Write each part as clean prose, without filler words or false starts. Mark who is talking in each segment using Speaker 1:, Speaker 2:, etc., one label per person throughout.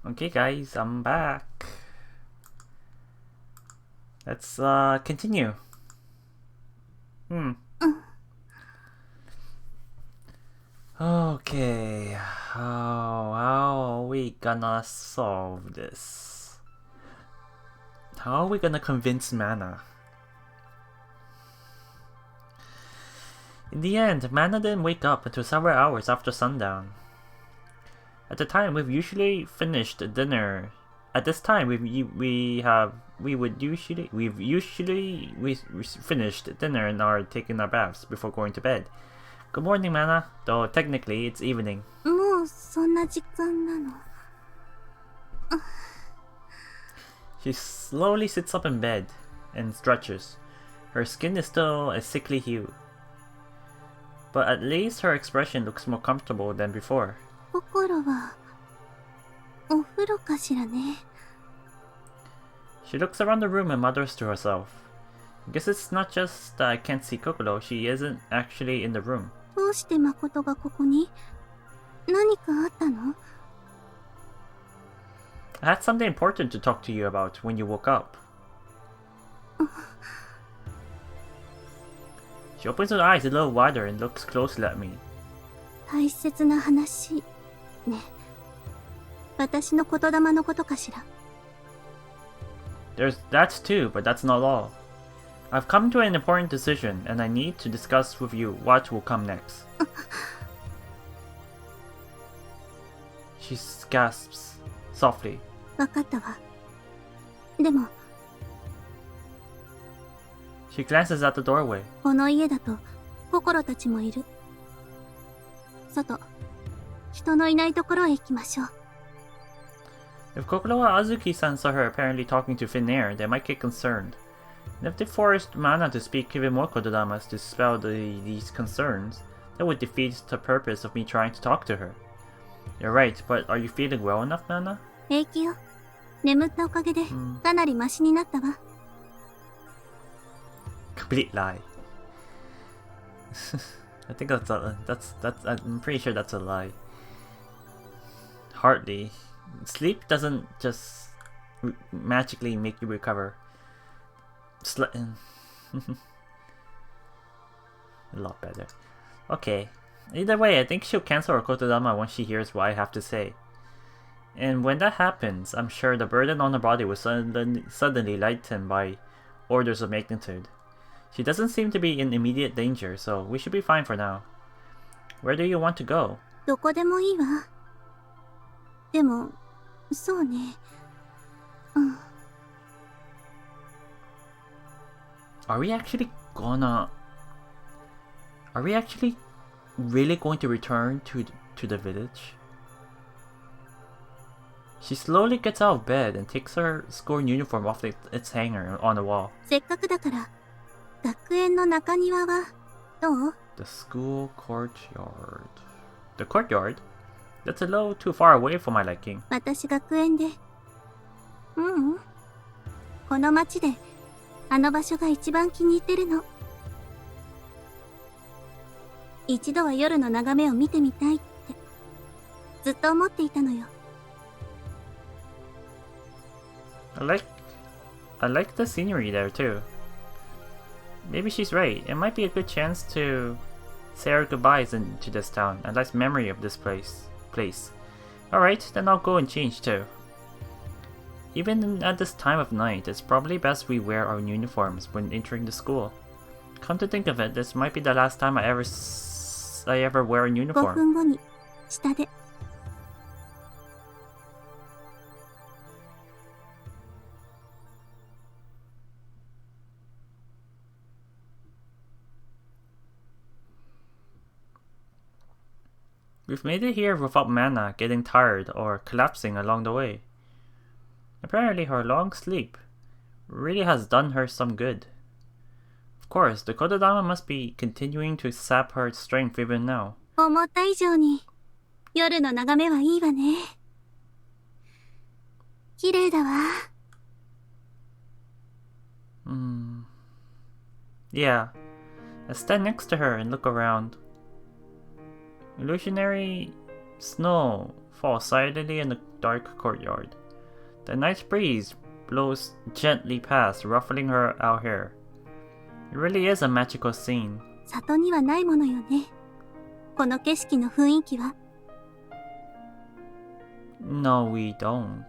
Speaker 1: Okay guys, I'm back. Let's continue. Okay, how are we gonna solve this? How are we gonna convince Mana? In the end, Mana didn't wake up until several hours after sundown. At the time, we've usually finished dinner. At this time, we finished dinner and are taking our baths before going to bed. Good morning, Mana. Though technically it's evening.
Speaker 2: もうそんな時間なの。
Speaker 1: She slowly sits up in bed and stretches. Her skin is still a sickly hue, but at least her expression looks more comfortable than before.
Speaker 2: 心はお風呂かしらね。
Speaker 1: She looks around the room and mutters to herself. I guess it's not just that I can't see Kokoro, she isn't actually in the room.
Speaker 2: どうして誠がここに？何かあったの？
Speaker 1: I had something important to talk to you about when you woke up. She opens her eyes a little wider and looks closely at me.
Speaker 2: 大切な話ね。私の言霊のことかしら。
Speaker 1: There's that too, but that's not all. I've come to an important decision, and I need to discuss with you what will come next. She gasps softly.
Speaker 2: わかったわ。でも
Speaker 1: She glances at the doorway.
Speaker 2: この家だと心たちもいる。外、人のいないところへ行きましょう。
Speaker 1: If Kokoro or Azuki-san saw her apparently talking to thin air, they might get concerned. And if they forced Mana to speak even more kododamas to dispel these concerns, that would defeat the purpose of me trying to talk to her. You're right, but are you feeling well enough, Mana?
Speaker 2: 平気よ。眠ったおかげでかなりマシになったわ。
Speaker 1: Complete lie. I think I'm pretty sure that's a lie. Hardly. Sleep doesn't just magically make you recover. A lot better. Okay. Either way, I think she'll cancel her kotodama once she hears what I have to say. And when that happens, I'm sure the burden on her body will suddenly lighten by orders of magnitude. She doesn't seem to be in immediate danger, so we should be fine for now. Where do you want to go?
Speaker 2: どこでもいいわ。でも、そうね。
Speaker 1: Are we actually really going to return to the village? She slowly gets out of bed and takes her school uniform off its hanger on the wall.
Speaker 2: せっかくだから、学園の中庭はどう？
Speaker 1: The school courtyard. The courtyard? That's a little too far away for my liking.
Speaker 2: 私学園で。この町で、あの場所が一番気に入ってるの。一度は夜の眺めを見てみたいって、ずっと思っていたのよ。
Speaker 1: I like the scenery there too. Maybe she's right. It might be a good chance to say our goodbyes to this town, a nice memory of this place. Alright, then I'll go and change too. Even at this time of night, it's probably best we wear our uniforms when entering the school. Come to think of it, this might be the last time I ever wear a
Speaker 2: 5
Speaker 1: uniform.
Speaker 2: 分後に、下で。
Speaker 1: We've made it here without Mana getting tired or collapsing along the way. Apparently her long sleep really has done her some good. Of course, the Kododama must be continuing to sap her strength even now.
Speaker 2: 思った以上に、夜の眺めはいいわね。綺麗だわ。
Speaker 1: Yeah. I stand next to her and look around. Illusionary snow falls silently dark courtyard. The night breeze blows gently past, ruffling our hair. It really is a magical scene.
Speaker 2: 里にはないものよね。この景色の雰囲気は。
Speaker 1: No, we don't.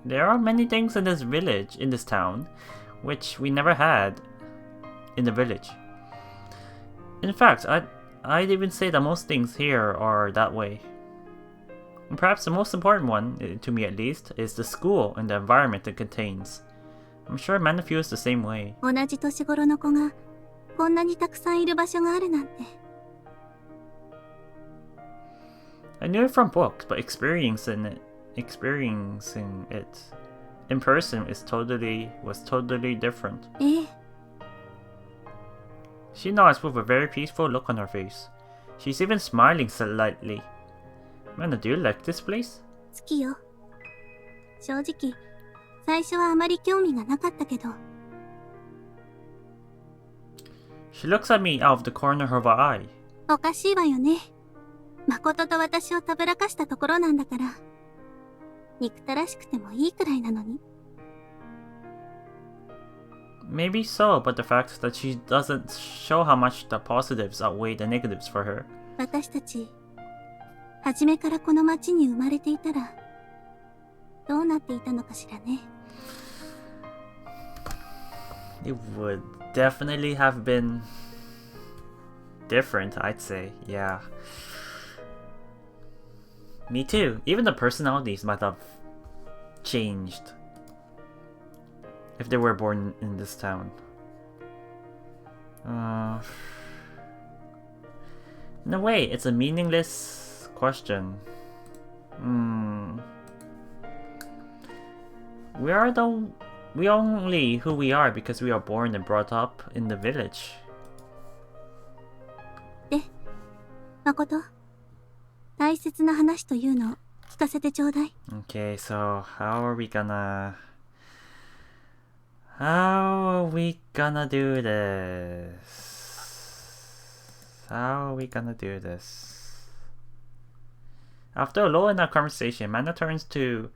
Speaker 1: There are many things in this village, in this town, which we never had in the village. In fact, I'd even say that most things here are that way. And perhaps the most important one, to me at least, is the school and the environment it contains. I'm sure Mana feels the same way.
Speaker 2: 同じ年頃の子がこんなにたくさんいる場所があるなんて。
Speaker 1: I knew it from books, but experiencing it in person was totally different.
Speaker 2: ええ。
Speaker 1: She nods with a very peaceful look on her face. She's even smiling slightly. Mana, do you like this place?
Speaker 2: 好きよ。正直、最初はあまり興味がなかったけど。
Speaker 1: She looks at me out of the corner of her eye.
Speaker 2: おかしいわよね。誠と私をたぶらかしたところなんだから。憎たらしくてもいいくらいなのに。
Speaker 1: Maybe so, but the fact that she doesn't show how much the positives outweigh the negatives for her.
Speaker 2: 私たち、初めからこの町に生まれていたら、どうなっていたのかしらね。
Speaker 1: It would definitely have been different, I'd say. Yeah. Me too. Even the personalities might have changed if they were born in this town. In a way, it's a meaningless question. We only who we are because we are born and brought up in the village.
Speaker 2: で、誠、大切な話というのを聞かせてちょうだい。
Speaker 1: Okay, so how are we gonna do this? How are we gonna do this? After a lull in our conversation, Mana turns to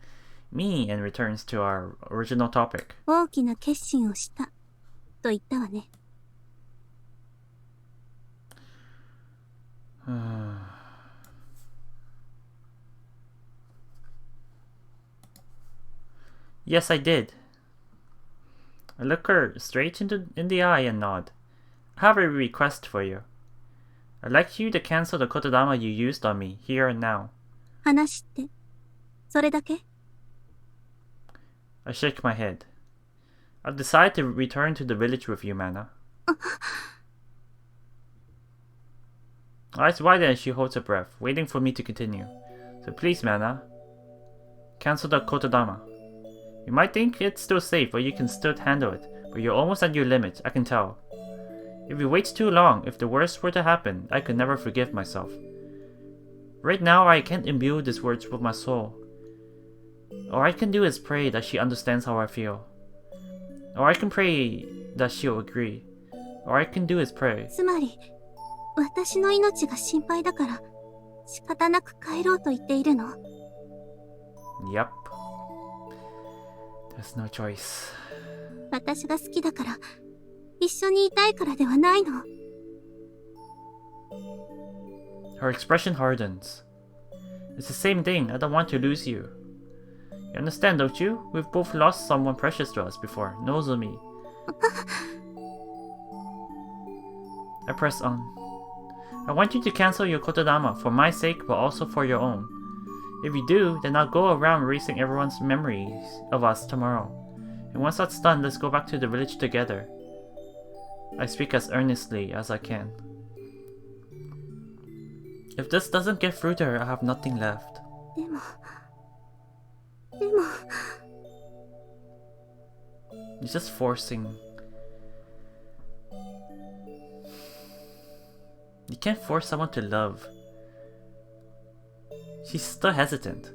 Speaker 1: me and returns to our original topic.
Speaker 2: 大きな決心をしたと言ったわね。
Speaker 1: Yes, I did. I look her straight in the eye and nod. I have a request for you. I'd like you to cancel the kotodama you used on me, here and now.
Speaker 2: 話って、それだけ？
Speaker 1: I shake my head. I've decided to return to the village with you, Mana. Eyes widen as she holds her breath, waiting for me to continue. So please, Mana, cancel the kotodama. You might think it's still safe, or you can still handle it, but you're almost at your limit, I can tell. If you wait too long, if the worst were to happen, I could never forgive myself. Right now, I can't imbue these words with my soul. All I can do is pray that she understands how I feel. Or I can pray that she'll agree. All I can do is pray.
Speaker 2: つまり、私の命が心配だから、仕方なく帰ろうと言っているの？
Speaker 1: Yep. There's no choice.
Speaker 2: 私が好きだから、一緒にいたいからではないの。
Speaker 1: Her expression hardens. It's the same thing, I don't want to lose you. You understand, don't you? We've both lost someone precious to us before, Nozomi. I press on. I want you to cancel your kotodama for my sake, but also for your own. If you do, then I'll go around erasing everyone's memories of us tomorrow. And once that's done, let's go back to the village together. I speak as earnestly as I can. If this doesn't get through to her, I have nothing left.
Speaker 2: でも...
Speaker 1: You're just forcing. You can't force someone to love. She's still hesitant.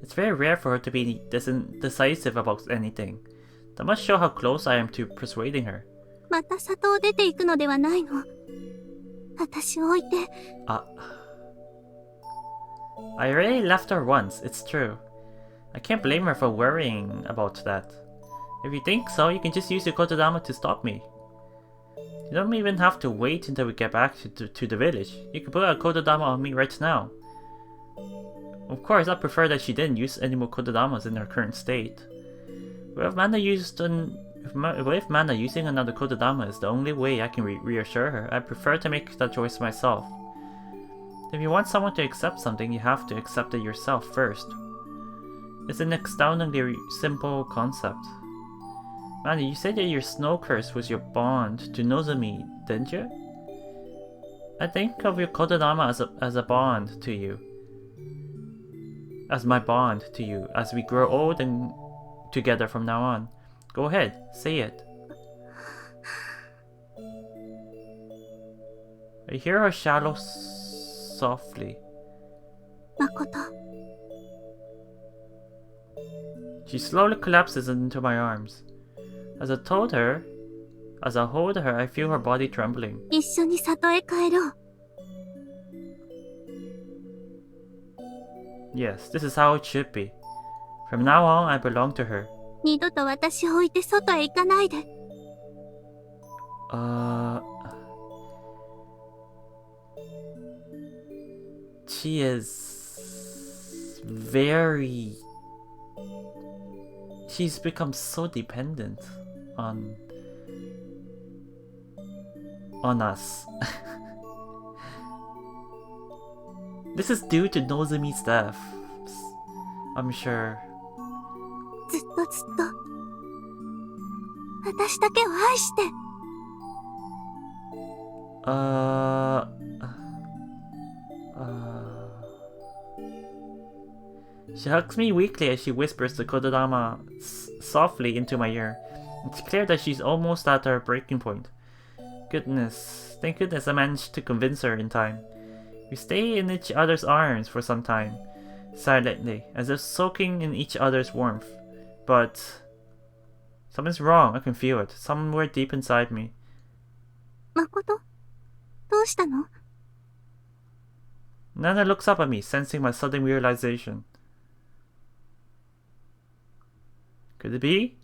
Speaker 1: It's very rare for her to be decisive about anything. That must show how close I am to persuading her.
Speaker 2: また里を出ていくのではないの？私を置いて。
Speaker 1: I already left her once, it's true. I can't blame her for worrying about that. If you think so, you can just use your Kododama to stop me. You don't even have to wait until we get back to the village. You can put a Kododama on me right now. Of course, I prefer that she didn't use any more Kododamas in her current state. But if Mana using another Kododama is the only way I can reassure her, I prefer to make that choice myself. If you want someone to accept something, you have to accept it yourself first. It's an astoundingly simple concept. Mana, you said that your snow curse was your bond to Nozomi, didn't you? I think of your Kododama as a bond to you. As my bond to you, as we grow old and together from now on. Go ahead, say it. I hear her shadow softly.
Speaker 2: Makoto.
Speaker 1: She slowly collapses into my arms. As I hold her, I feel her body trembling.
Speaker 2: 一緒に里へ帰ろう。
Speaker 1: Yes, this is how it should be. From now on, I belong to her.
Speaker 2: 二度と私を置いて外へ行かないで。
Speaker 1: She is very... She's become so dependent on us. This is due to Nozomi's death, I'm sure.
Speaker 2: ずっとずっと私だけを愛して。
Speaker 1: She hugs me weakly as she whispers the Kododama softly into my ear. It's clear that she's almost at her breaking point. Goodness, thank goodness I managed to convince her in time. We stay in each other's arms for some time, silently, as if soaking in each other's warmth. But something's wrong, I can feel it, somewhere deep inside me.
Speaker 2: 誠、どうしたの？
Speaker 1: Nana looks up at me, sensing my sudden realization. Could it be?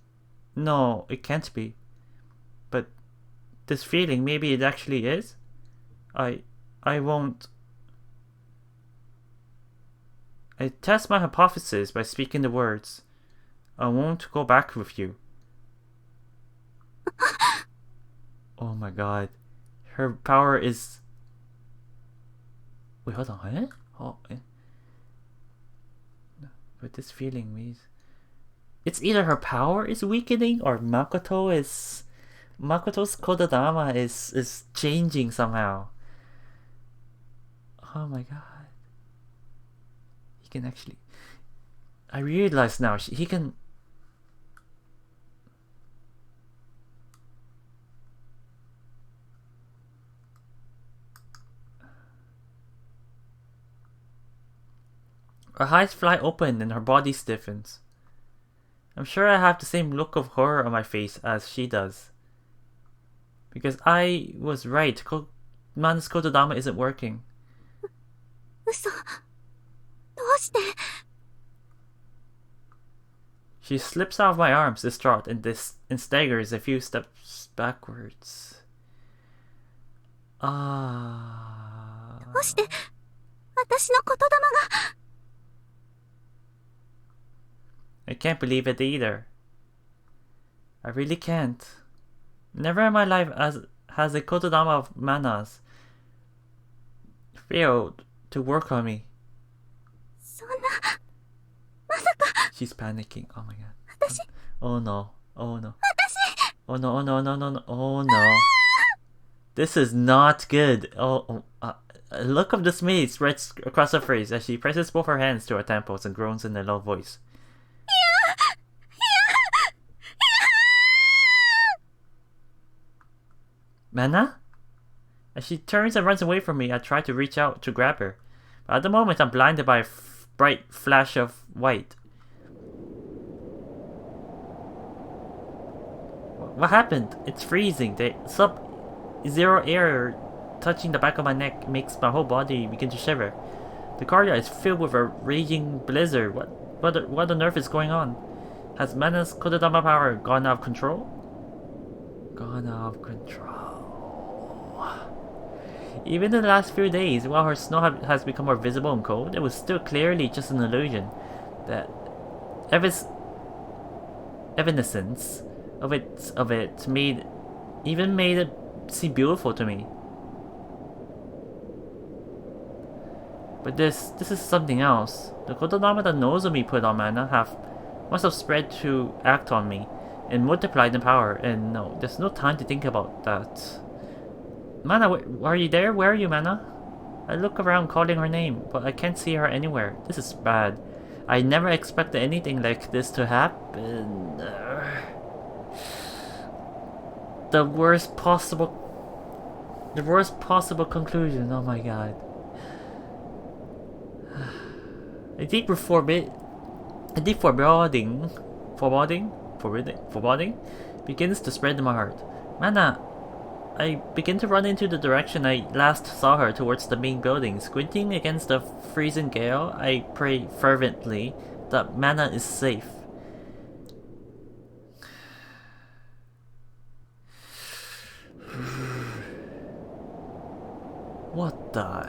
Speaker 1: No, it can't be. But this feeling, maybe it actually is? I won't... I test my hypothesis by speaking the words. I won't go back with you. Oh my god. Her power is... Wait, hold on, eh? Oh, eh? But this feeling means... It's either her power is weakening or Makoto's Kododama is changing somehow. Oh my god. He can actually... I realize now, he can... Her eyes fly open and her body stiffens. I'm sure I have the same look of horror on my face as she does. Because I was right, Mana's Kododama isn't working.
Speaker 2: 嘘。どうして？
Speaker 1: She slips out of my arms, distraught, and staggers a few steps backwards.
Speaker 2: どうして私の言霊が。
Speaker 1: I can't believe it either. I really can't. Never in my life has a Kododama of Mana's failed to work on me.
Speaker 2: そんな、まさか。
Speaker 1: She's panicking. Oh my god.
Speaker 2: 私。
Speaker 1: Oh no. Oh no.
Speaker 2: 私。
Speaker 1: Oh no, oh no, no, no, no. Oh no. This is not good. A look of dismay spreads across her face as she presses both her hands to her temples and groans in a low voice. Mana? As she turns and runs away from me, I try to reach out to grab her. But at the moment, I'm blinded by a bright flash of white. What happened? It's freezing. The sub-zero air touching the back of my neck makes my whole body begin to shiver. The courtyard is filled with a raging blizzard. What on earth is going on? Has Mana's Kododama power gone out of control? Gone out of control. Even in the last few days, while her snow has become more visible and cold, it was still clearly just an illusion. That evanescence of it made it seem beautiful to me. But this is something else. The Kododama that Nozomi put on Mana must have spread to act on me and multiplied in power, and no, there's no time to think about that. Mana, are you there? Where are you, Mana? I look around calling her name, but I can't see her anywhere. This is bad. I never expected anything like this to happen. The worst possible conclusion. Oh my god. A deep foreboding begins to spread in my heart. Mana, I begin to run into the direction I last saw her, towards the main building. Squinting against the freezing gale, I pray fervently that Mana is safe. What the?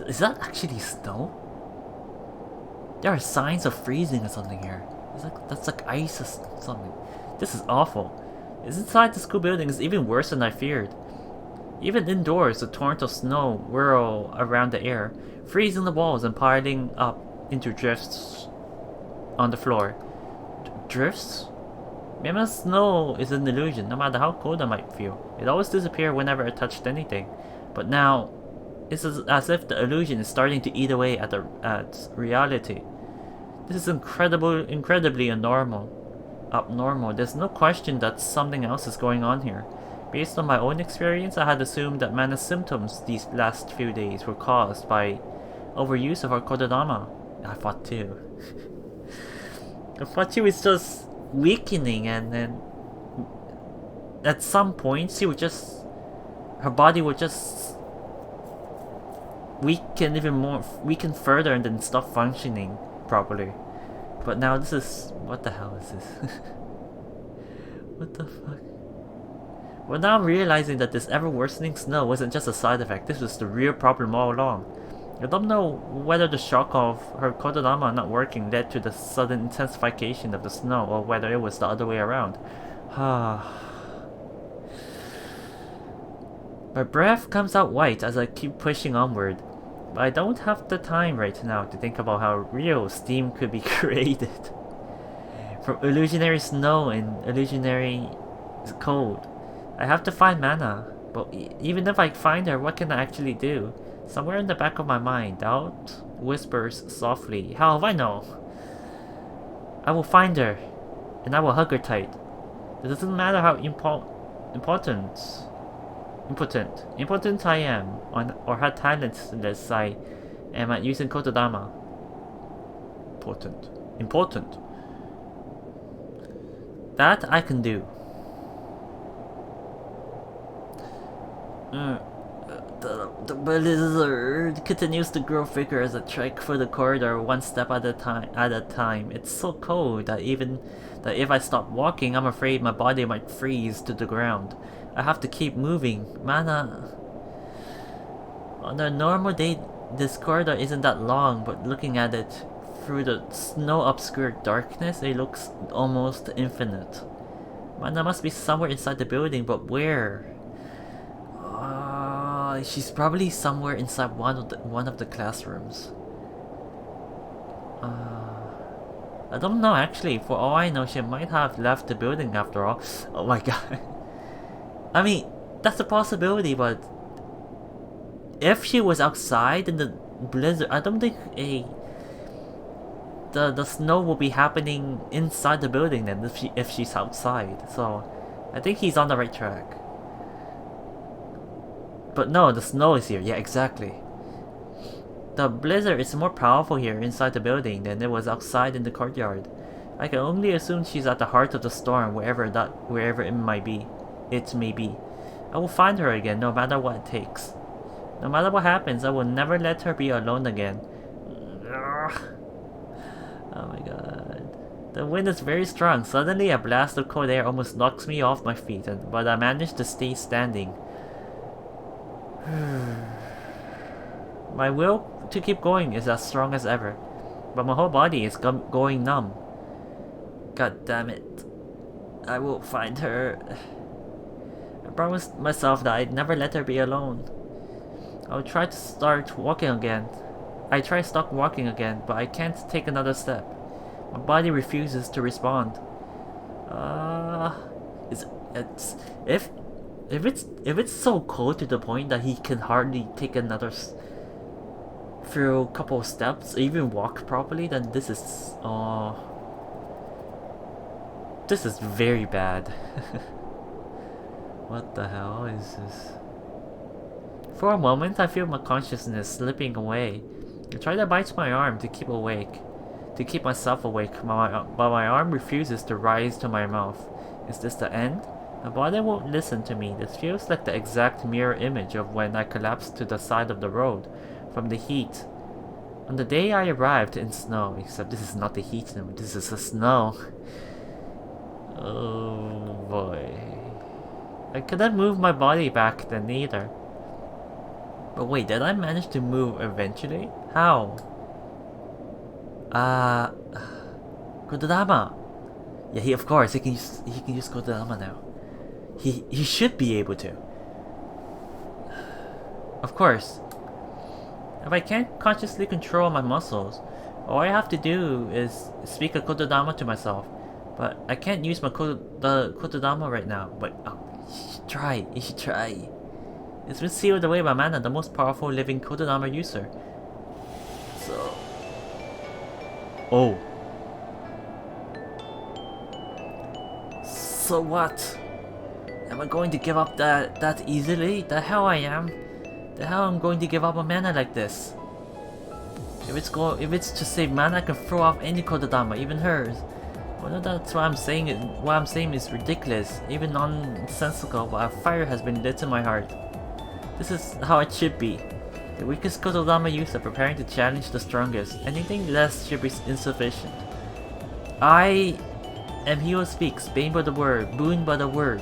Speaker 1: Is that actually snow? There are signs of freezing or something here. That's like ice or something. This is awful. Inside the school building is even worse than I feared. Even indoors, the torrent of snow whirl around the air, freezing the walls and piling up into drifts on the floor. Drifts? Maybe snow is an illusion, no matter how cold I might feel. It always disappeared whenever I touched anything. But now, it's as if the illusion is starting to eat away at reality. This is incredibly abnormal. There's no question that something else is going on here. Based on my own experience, I had assumed that Mana's symptoms these last few days were caused by overuse of her Kododama. I thought too. I thought she was just weakening, and then at some point her body would just weaken further and then stop functioning properly. But now this is... what the hell is this? What the fuck? Well, now I'm realizing that this ever-worsening snow wasn't just a side effect. This was the real problem all along. I don't know whether the shock of her Kododama not working led to the sudden intensification of the snow, or whether it was the other way around. My breath comes out white as I keep pushing onward. But I don't have the time right now to think about how real steam could be created. From illusionary snow and illusionary cold. I have to find Mana, but even if I find her, what can I actually do? Somewhere in the back of my mind, doubt whispers softly, how have I know? I will find her, and I will hug her tight. It doesn't matter how impotent I am, or how talentless I am at using Kododama. Important. That I can do. The blizzard continues to grow thicker as I trek through the corridor one step at a time. It's so cold that if I stop walking, I'm afraid my body might freeze to the ground. I have to keep moving. Mana... On a normal day, this corridor isn't that long, but looking at it through the snow-obscured darkness, it looks almost infinite. Mana must be somewhere inside the building, but where? She's probably somewhere inside one of the classrooms. I don't know actually. For all I know, she might have left the building after all. Oh my god. I mean, that's a possibility, but if she was outside in the blizzard, I don't think the snow will be happening inside the building then if she's outside. So I think he's on the right track. But no, the snow is here. Yeah, exactly. The blizzard is more powerful here inside the building than it was outside in the courtyard. I can only assume she's at the heart of the storm, wherever it may be. I will find her again, no matter what it takes. No matter what happens, I will never let her be alone again. The wind is very strong. Suddenly, a blast of cold air almost knocks me off my feet, but I manage to stay standing. My will to keep going is as strong as ever, but my whole body is going numb. God damn it. I will find her. I promised myself that I'd never let her be alone. I'll try to start walking again. I try to stop walking again, but I can't take another step. My body refuses to respond. If it's so cold to the point that he can hardly take another through a couple of steps, or even walk properly, then this is very bad. What the hell is this? For a moment, I feel my consciousness slipping away. I try to bite my arm to keep myself awake, but my arm refuses to rise to my mouth. Is this the end? My body won't listen to me. This feels like the exact mirror image of when I collapsed to the side of the road from the heat. On the day I arrived in snow, except this is not the heat, this is the snow. Oh boy. I couldn't move my body back then either. But wait, did I manage to move eventually? How? Kododama! Yeah, of course, he can use Kododama now. He should be able to. Of course. If I can't consciously control my muscles, all I have to do is speak a Kododama to myself. But I can't use the Kododama right now. But you should try. It's been sealed away by Mana, the most powerful living Kododama user. So... Oh. So what? Am I going to give up that easily? The hell I am. The hell I'm going to give up a mana like this? If it's to save mana, I can throw off any Kododama, even hers. Well, that's why I'm saying it. What I'm saying is ridiculous, even nonsensical. But a fire has been lit in my heart. This is how it should be. The weakest Kododama user preparing to challenge the strongest. Anything less should be insufficient. I am he who speaks, boon by the word.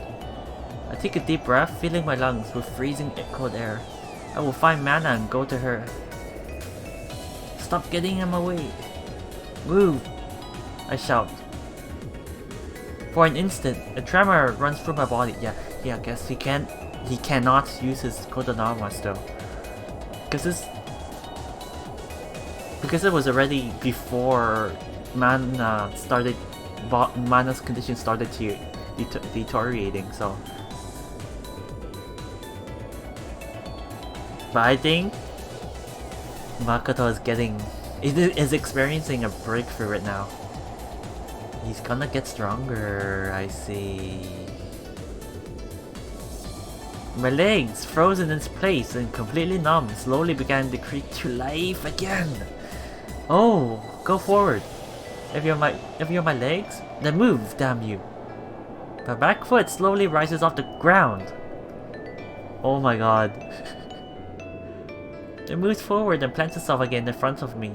Speaker 1: I take a deep breath, filling my lungs with freezing cold air. I will find mana and go to her. Stop getting in my way. Move! I shout. For an instant, a tremor runs through my body. Yeah, I guess he cannot use his Kododama still. Because it was already before Mana's condition started deteriorating, so. But I think Makoto is experiencing a breakthrough right now. He's gonna get stronger, I see. My legs, frozen in place and completely numb, slowly began to creak to life again. Oh, go forward. If you're my legs, then move, damn you. My back foot slowly rises off the ground. Oh my god. It moves forward and plants itself again in front of me.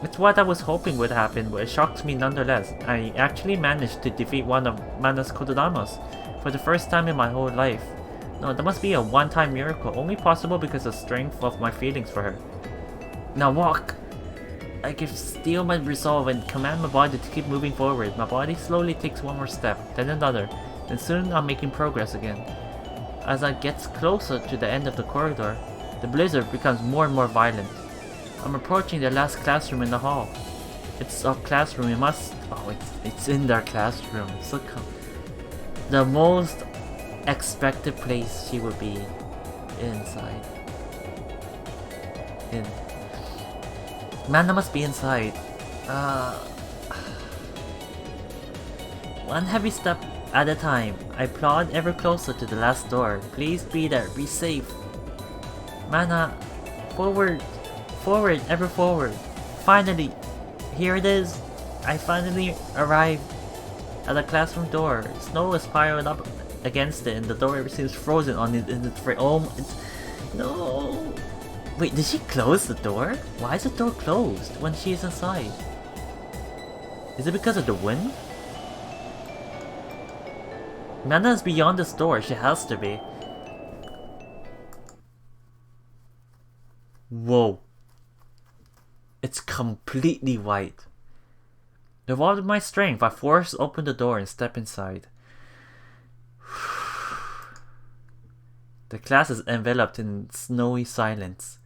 Speaker 1: It's what I was hoping would happen, but it shocked me nonetheless. I actually managed to defeat one of Mana's Kododamas for the first time in my whole life. No, that must be a one-time miracle, only possible because of the strength of my feelings for her. Now walk! I can steel my resolve and command my body to keep moving forward. My body slowly takes one more step, then another, and soon I'm making progress again. As I get closer to the end of the corridor, the blizzard becomes more and more violent. I'm approaching the last classroom in the hall. It's a classroom, it's in their classroom. So the most expected place she would be inside. Mana must be inside. One heavy step at a time, I plod ever closer to the last door. Please be there, be safe. Mana, forward, ever forward. Finally, here it is. I finally arrived at the classroom door. Snow is piled up against it and the door seems frozen on it in its frame. Oh, no. Wait, did she close the door? Why is the door closed when she's inside? Is it because of the wind? Mana is beyond this door, she has to be. Whoa. It's completely white. With all of my strength, I force open the door and step inside. The class is enveloped in snowy silence.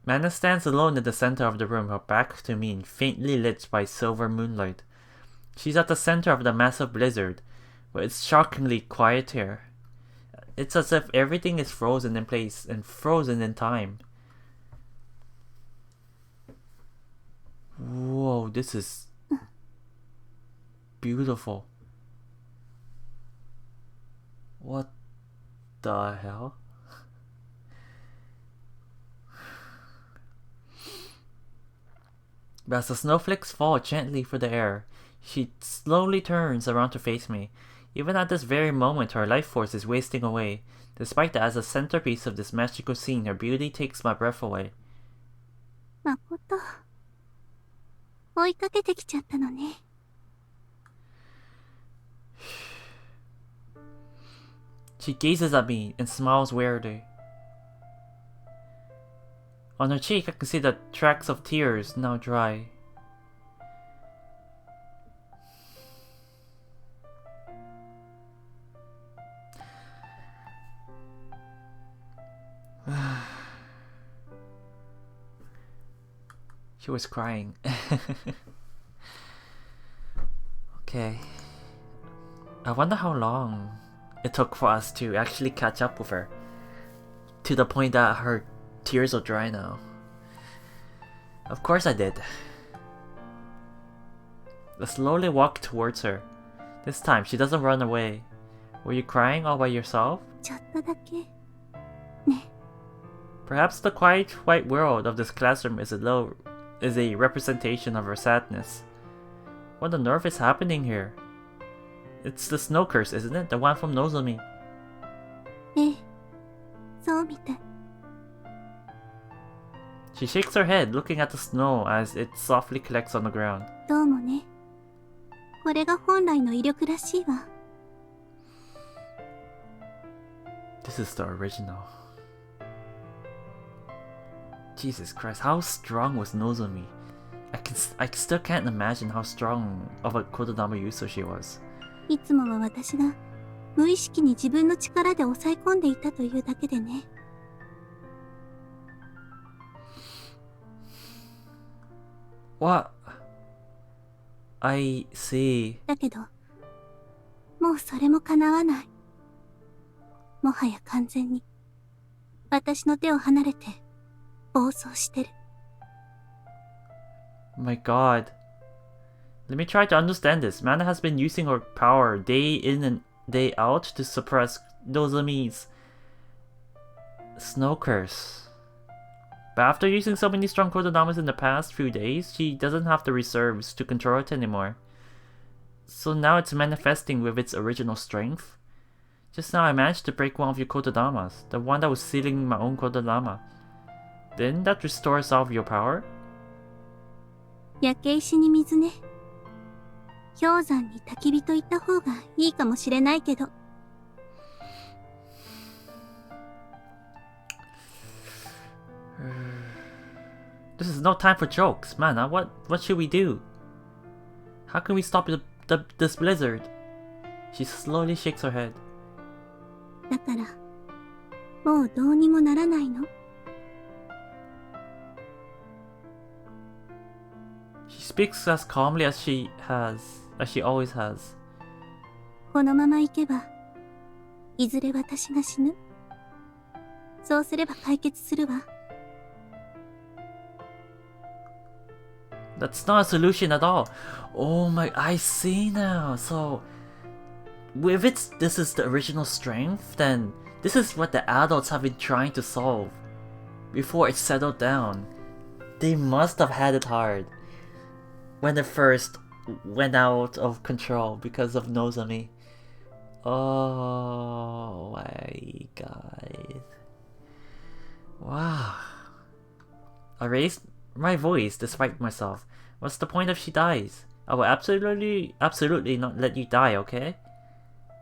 Speaker 1: Mana stands alone in the center of the room, her back to me, faintly lit by silver moonlight. She's at the center of the massive blizzard, but it's shockingly quiet here. It's as if everything is frozen in place and frozen in time. Whoa, this is beautiful. What the hell? But as the snowflakes fall gently through the air, she slowly turns around to face me. Even at this very moment, her life force is wasting away. Despite that, as a centerpiece of this magical scene, her beauty takes my breath away.
Speaker 2: Makoto, 追いかけてきちゃったのね。
Speaker 1: She gazes at me and smiles weirdly. On her cheek, I can see the tracks of tears now dry. She was crying. Okay. I wonder how long it took for us to actually catch up with her. To the point that her tears are dry now. Of course I did. I slowly walk towards her. This time, she doesn't run away. Were you crying all by yourself?
Speaker 2: ちょっとだけ。ね。
Speaker 1: Perhaps the quiet white world of this classroom is a representation of her sadness. What on earth is happening here? It's the snow curse, isn't it? The one from Nozomi.
Speaker 2: ええ、そうみたい。
Speaker 1: She shakes her head, looking at the snow as it softly collects on the ground.
Speaker 2: どうもね。これが本来の威力らしいわ。
Speaker 1: This is the original. Jesus Christ, how strong was Nozomi? I still can't imagine how strong of a Kododama user she was.
Speaker 2: いつもは私が無意識に自分の力で抑え込んでいたというだけでね。
Speaker 1: What? I see.
Speaker 2: だけど、もうそれも叶わない。もはや完全に私の手を離れて暴走してる。
Speaker 1: My god. Let me try to understand this. Mana has been using her power day in and day out to suppress Nozomi's snow curse. But after using so many strong Kododamas in the past few days, she doesn't have the reserves to control it anymore. So now it's manifesting with its original strength. Just now I managed to break one of your Kododamas, the one that was sealing my own Kododama. Didn't that restore some of your power?
Speaker 2: 焼け石に水ね。氷山に焚き火と言った方がいいかもしれないけど。
Speaker 1: This is no time for jokes, man. What should we do? How can we stop this blizzard? She slowly shakes her head.
Speaker 2: だから、もうどうにもならないの？
Speaker 1: She speaks as calmly as she always has.
Speaker 2: このまま行けば、いずれ私が死ぬ。そうすれば解決するわ。
Speaker 1: That's not a solution at all. Oh my, I see now. So, if this is the original strength, then this is what the adults have been trying to solve before it settled down. They must have had it hard when it first went out of control because of Nozomi. Oh my god. Wow. I raised my voice despite myself. What's the point if she dies? I will absolutely not let you die, okay?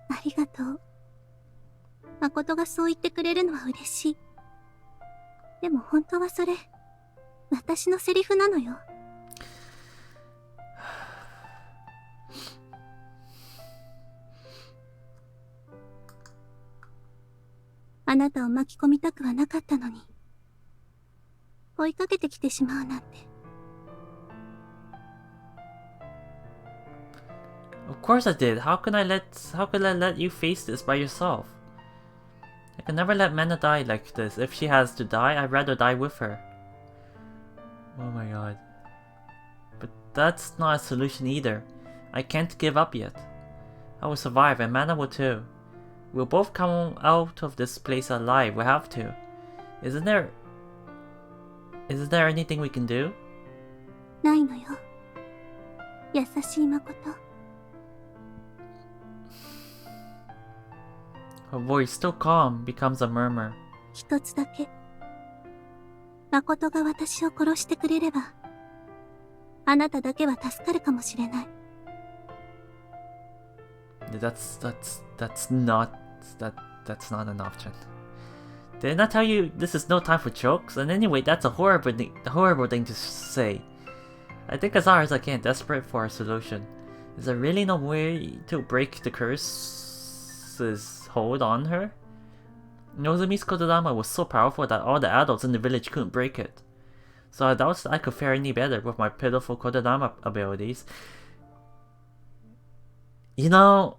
Speaker 2: ありがとう。誠がそう言ってくれるのは嬉しい。でも本当はそれ、私のセリフなのよ。あなたを巻き込みたくはなかったのに、追いかけてきてしまうなんて。
Speaker 1: Of course I did. How could I let you face this by yourself? I can never let Mana die like this. If she has to die, I'd rather die with her. Oh my god. But that's not a solution either. I can't give up yet. I will survive and Mana will too. We'll both come out of this place alive. We have to. Isn't there anything we can do?
Speaker 2: ないのよ。優しい誠。
Speaker 1: Her voice, still calm, becomes a murmur.
Speaker 2: 一つだけ。誠が私を殺してくれれば、あなただけは助かるかもしれない。
Speaker 1: That's not an option. Didn't I tell you this is no time for jokes? And anyway, that's a horrible thing to say. I think as hard as I can, desperate for a solution. Is there really no way to break the curse's hold on her? Nozomi's Kododama was so powerful that all the adults in the village couldn't break it. So I doubt I could fare any better with my pitiful Kododama abilities. You know,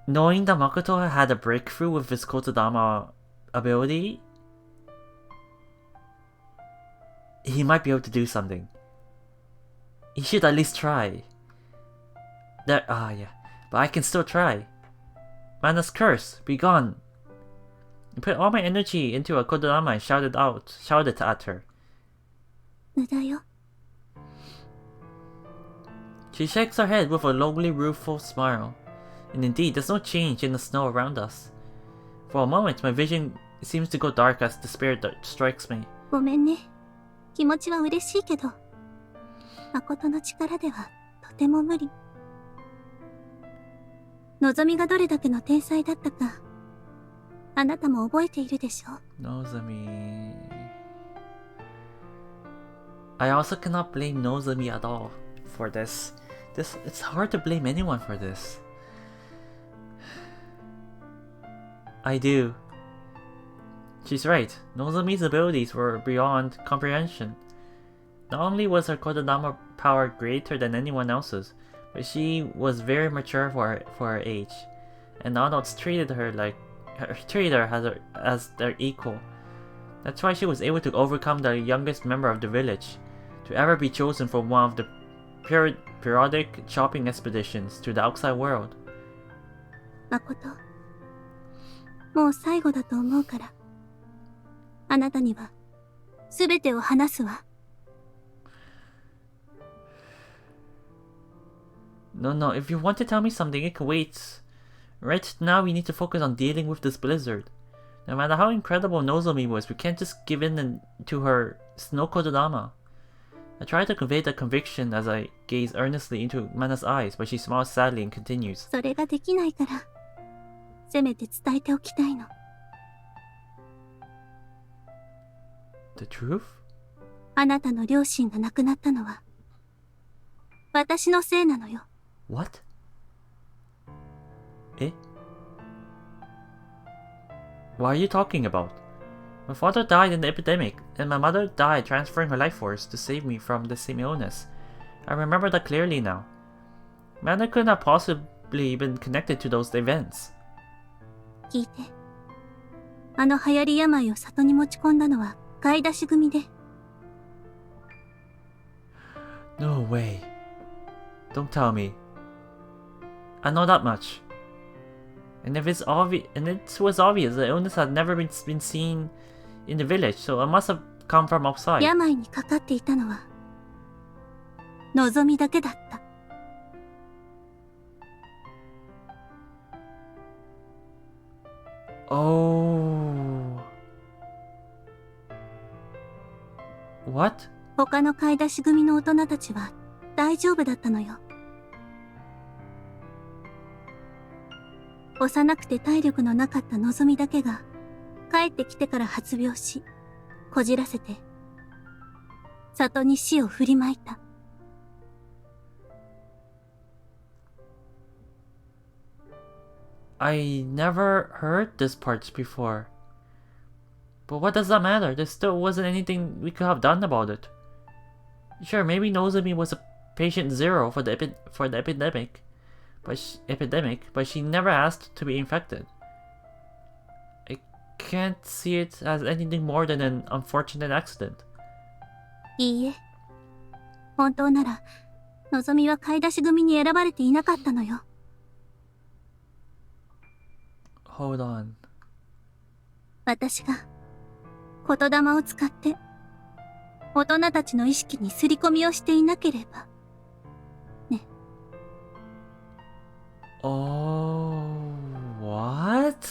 Speaker 1: knowing that Makoto had a breakthrough with his Kododama ability, he might be able to do something. He should at least try. Yeah. But I can still try. Mana's curse, be gone. I put all my energy into a Kododama and shouted at her.
Speaker 2: 無駄よ。
Speaker 1: She shakes her head with a lonely, rueful smile. And indeed, there's no change in the snow around us. For a moment, my vision seems to go dark as despair strikes me.
Speaker 2: ごめんね。気持ちは嬉しいけど、誠の力ではとても無理。のぞみがどれだけの天才だったか、あなたも覚えているでしょ。
Speaker 1: Nozomi. I also cannot blame Nozomi at all for this. It's hard to blame anyone for this. I do. She's right. Nozomi's abilities were beyond comprehension. Not only was her Kododama power greater than anyone else's, but she was very mature for her age, and the adults treated her as their equal. That's why she was able to overcome the youngest member of the village, to ever be chosen for one of the periodic shopping expeditions to the outside world.
Speaker 2: 誠、もう最後だと思うから、あなたには全てを話すわ。
Speaker 1: No, if you want to tell me something, it can wait. Right now, we need to focus on dealing with this blizzard. No matter how incredible Nozomi was, we can't just give in to her Snow Kododama. I try to convey that conviction as I gaze earnestly into Mana's eyes, but she smiles sadly and continues.
Speaker 2: それができないから、せめて伝えておきたいの。
Speaker 1: The truth?
Speaker 2: あなたの両親が亡くなったのは、私のせいなのよ。
Speaker 1: What? Eh? What are you talking about? My father died in the epidemic, and my mother died transferring her life force to save me from the same illness. I remember that clearly now. Mana could not possibly been connected to those events.
Speaker 2: 聞いて。あの流行り病を里に持ち込んだのは買い出し組で。
Speaker 1: No way. Don't tell me. I know that much. And it was obvious the illness had never been seen in the village, so it must have come from outside.
Speaker 2: 病にかかっていたのは、のぞみだけだった。
Speaker 1: Oh. What?
Speaker 2: 他の買い出し組の大人たちは大丈夫だったのよ。幼くて体力のなかったのぞみだけが帰ってきてから発病し、こじらせて里に死を振りまいた。
Speaker 1: I never heard this part before. But what does that matter? There still wasn't anything we could have done about it. Sure, maybe Nozomi was a patient zero for the epidemic, but she never asked to be infected. I can't see it as anything more than an unfortunate accident.
Speaker 2: いいえ。本当なら、のぞみは買い出し組に選ばれていなかったのよ。
Speaker 1: Hold on.
Speaker 2: 私が言霊を使って大人たちの意識に刷り込みをしていなければね。
Speaker 1: Oh, what?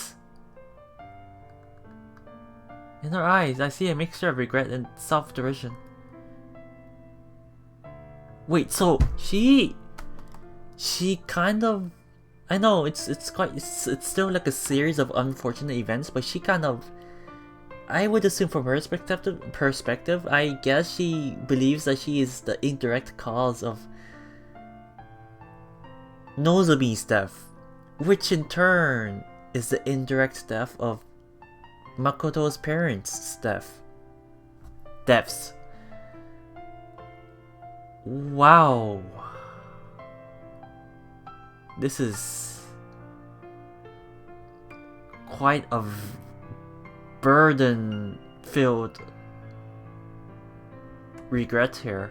Speaker 1: In her eyes, I see a mixture of regret and self-derision. Wait, so she kind of, I know it's still like a series of unfortunate events, but she kind of, I would assume from her perspective, I guess she believes that she is the indirect cause of Nozomi's death, which in turn is the indirect death of Makoto's parents' deaths. Wow. This is quite a burden-filled regret here.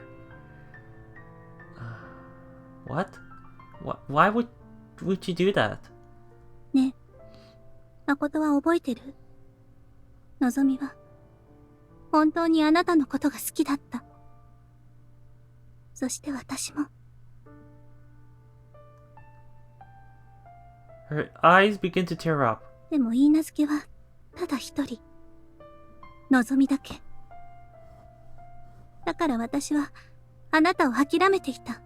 Speaker 1: What? Why would you do that?
Speaker 2: ねえ、誠は覚えてる？のぞみは本当にあなたのことが好きだった。そして私も。
Speaker 1: Her eyes begin to tear up.
Speaker 2: でも言い名付けはただ一人。のぞみだけ。だから私はあなたを諦めていた。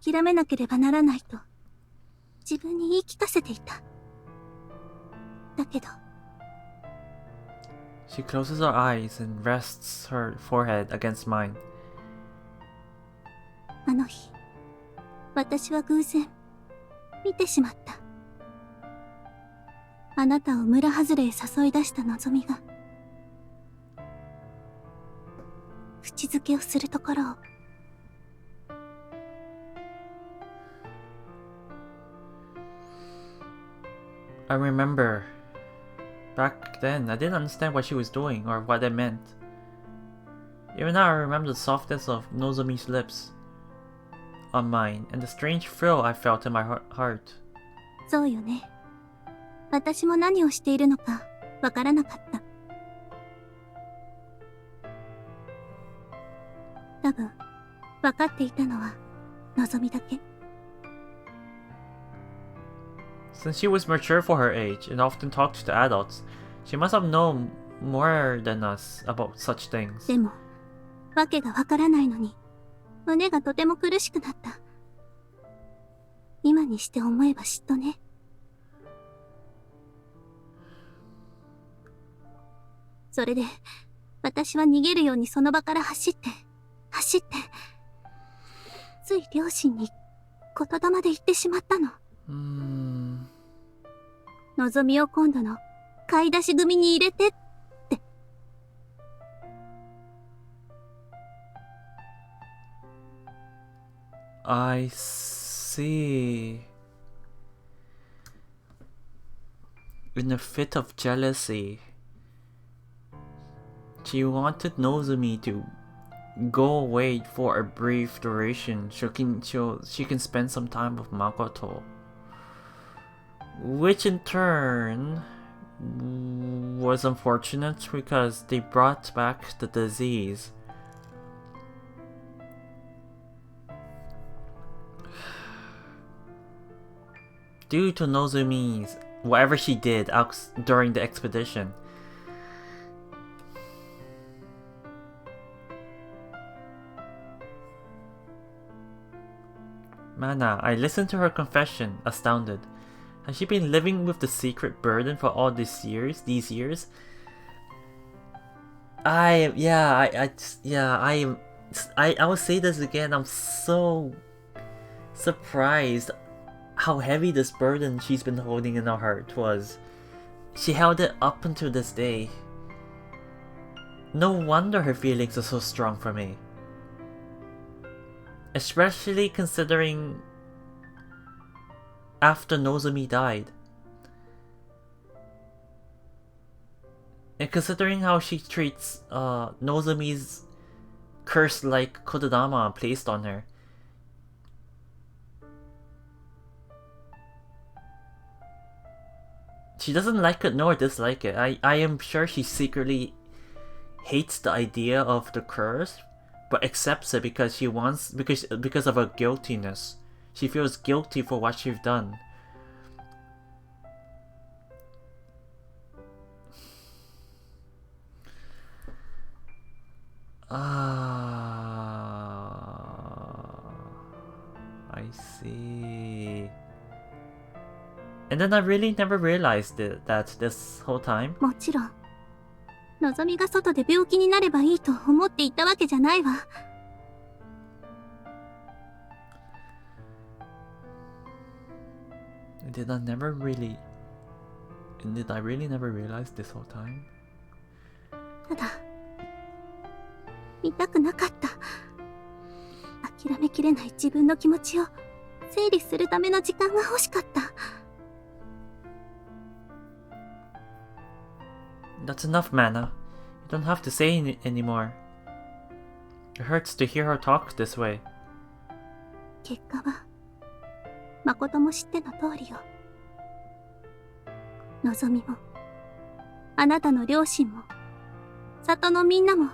Speaker 2: 諦めなければならないと自分に言い聞かせていた。だけど
Speaker 1: She closes her eyes and rests her forehead against mine.
Speaker 2: あの日、私は偶然見てしまった。あなたを村外れへ誘い出したのぞみが口づけをするところを。
Speaker 1: I remember. Back then, I didn't understand what she was doing or what it meant. Even now, I remember the softness of Nozomi's lips on mine and the strange thrill I felt in my heart.
Speaker 2: そうよね。私も何をしているのかわからなかった。多分、わかっていたのはのぞみだけ。
Speaker 1: Since she was mature for her age and often talked to adults, she must have known more than us about such things.
Speaker 2: でも、わけがわからないのに、胸がとても苦しくなった。今にして思えば嫉妬ね。それで、私は逃げるようにその場から走って、つい両親に言霊で言ってしまったの。のぞみを今度の買い出し組に入れてって。
Speaker 1: I see. In a fit of jealousy, she wanted Nozomi to go away for a brief duration so she can spend some time with Makoto. Which in turn was unfortunate because they brought back the disease. due to Nozumi's whatever she did during the expedition. Mana, I listened to her confession, astounded. Has she been living with the secret burden for all these years? I will say this again. I'm so surprised how heavy this burden she's been holding in her heart was. She held it up until this day. No wonder her feelings are so strong for me. Especially considering after Nozomi died. And considering how she treats Nozomi's curse-like Kododama placed on her. She doesn't like it nor dislike it. I am sure she secretly hates the idea of the curse, but accepts it because she wants because of her guiltiness. She feels guilty for what she's done. I see. And then I really never realized that this whole time.
Speaker 2: もちろん、のぞみが外で病気になればいいと思っていたわけじゃないわ。
Speaker 1: Did I really never realize this whole time?
Speaker 2: ただ、見たくなかった。諦めきれない自分の気持ちを整理するための時間が欲しかった。
Speaker 1: That's enough, Mana. You don't have to say anymore. It hurts to hear her talk this way.
Speaker 2: 結果は、誠も知っての通りよ。のぞみも、あなたの両親も、里のみんなも、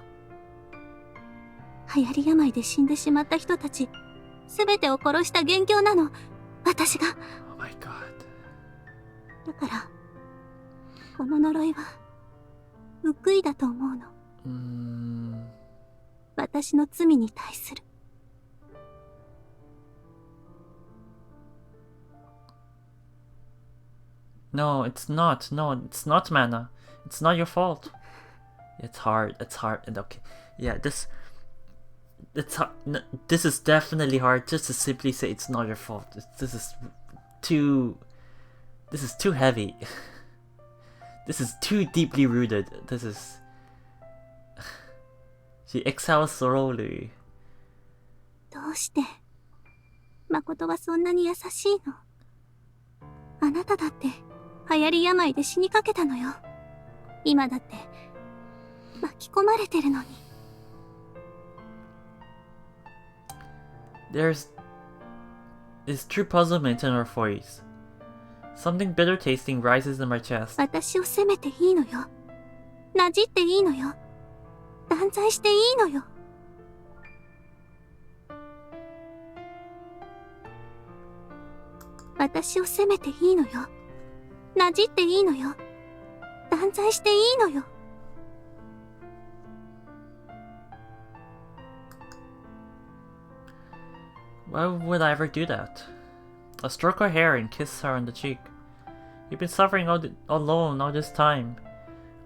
Speaker 2: 流行り病で死んでしまった人たち、すべてを殺した元凶なの、私が。
Speaker 1: Oh my god.
Speaker 2: だから、この呪いは、報いだと思うの。私の罪に対する。
Speaker 1: No, it's not. No, it's not, Mana. It's not your fault. It's hard. And okay, yeah, this is definitely hard. Just to simply say it's not your fault. This is too heavy. This is too deeply rooted. She exhales slowly.
Speaker 2: どうして、誠はそんなに優しいの？あなただって、流行り病で死にかけたのよ。今だって、巻き込まれてるのに。
Speaker 1: There's true puzzlement in her voice. Something bitter tasting rises in my chest.
Speaker 2: 私を責めていいのよ。なじっていいのよ。断罪していいのよ。私を責めていいのよ。なじっていいのよ。断罪していいのよ。
Speaker 1: Why would I ever do that? I stroke her hair and kiss her on the cheek. You've been suffering alone all this time.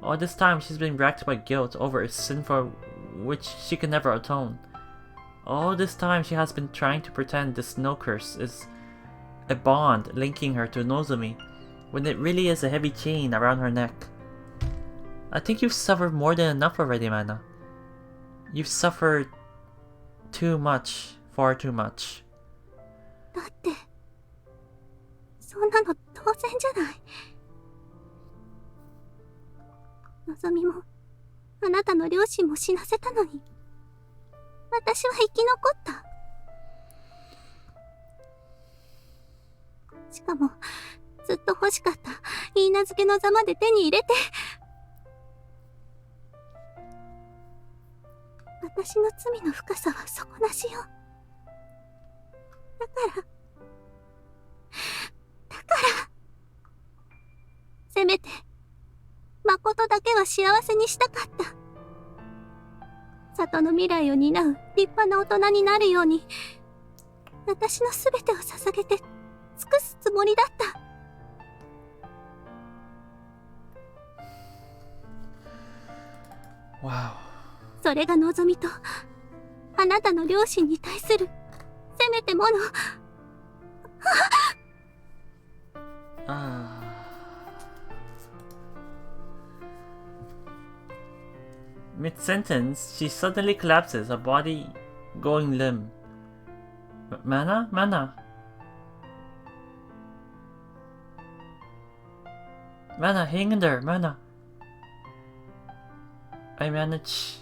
Speaker 1: All this time she's been racked by guilt over a sin for which she can never atone. All this time she has been trying to pretend the snow curse is a bond linking her to Nozomi, when it really is a heavy chain around her neck. I think you've suffered more than enough already, Mana. You've suffered too much, far too much.
Speaker 2: だって、そんなの当然じゃない。のぞみも、あなたの両親も死なせたのに、私は生き残った。しかも、ずっと欲しかった許嫁の座まで手に入れて。私の罪の深さは底なしよ。だからだけは幸せにしたかった。里の未来を担う立派な大人になるように、私の全てを捧げて尽くすつもりだった。
Speaker 1: Wow.
Speaker 2: それが望みと、あなたの両親に対するせめてもの。
Speaker 1: Mid-sentence, she suddenly collapses, her body going limp. Mana? Mana? Mana, hang in there, Mana. I manage.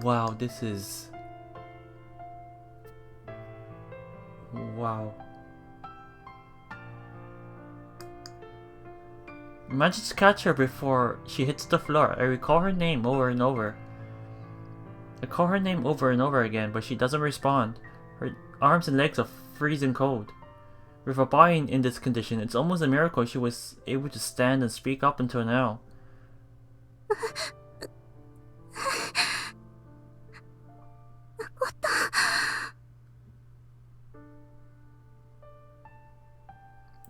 Speaker 1: Wow, this is... Wow. I managed to catch her before she hits the floor. I recall her name over and over. I call her name over and over again, but she doesn't respond. Her arms and legs are freezing cold. With her body in this condition, it's almost a miracle she was able to stand and speak up until now.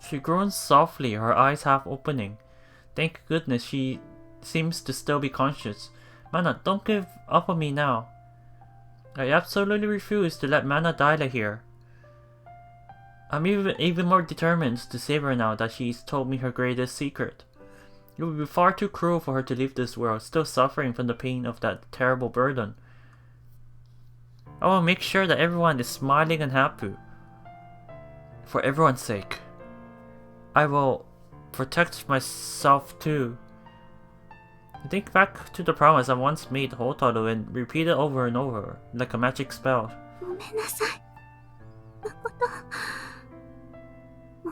Speaker 1: She groans softly, her eyes half opening. Thank goodness she seems to still be conscious. Mana, don't give up on me now. I absolutely refuse to let Mana die here. I'm even more determined to save her now that she's told me her greatest secret. It would be far too cruel for her to leave this world, still suffering from the pain of that terrible burden. I will make sure that everyone is smiling and happy. For everyone's sake. I will protect myself too. I think back to the promise I once made Hotaru and repeat it over and over, like a magic spell.
Speaker 2: ごめんなさい。誠。も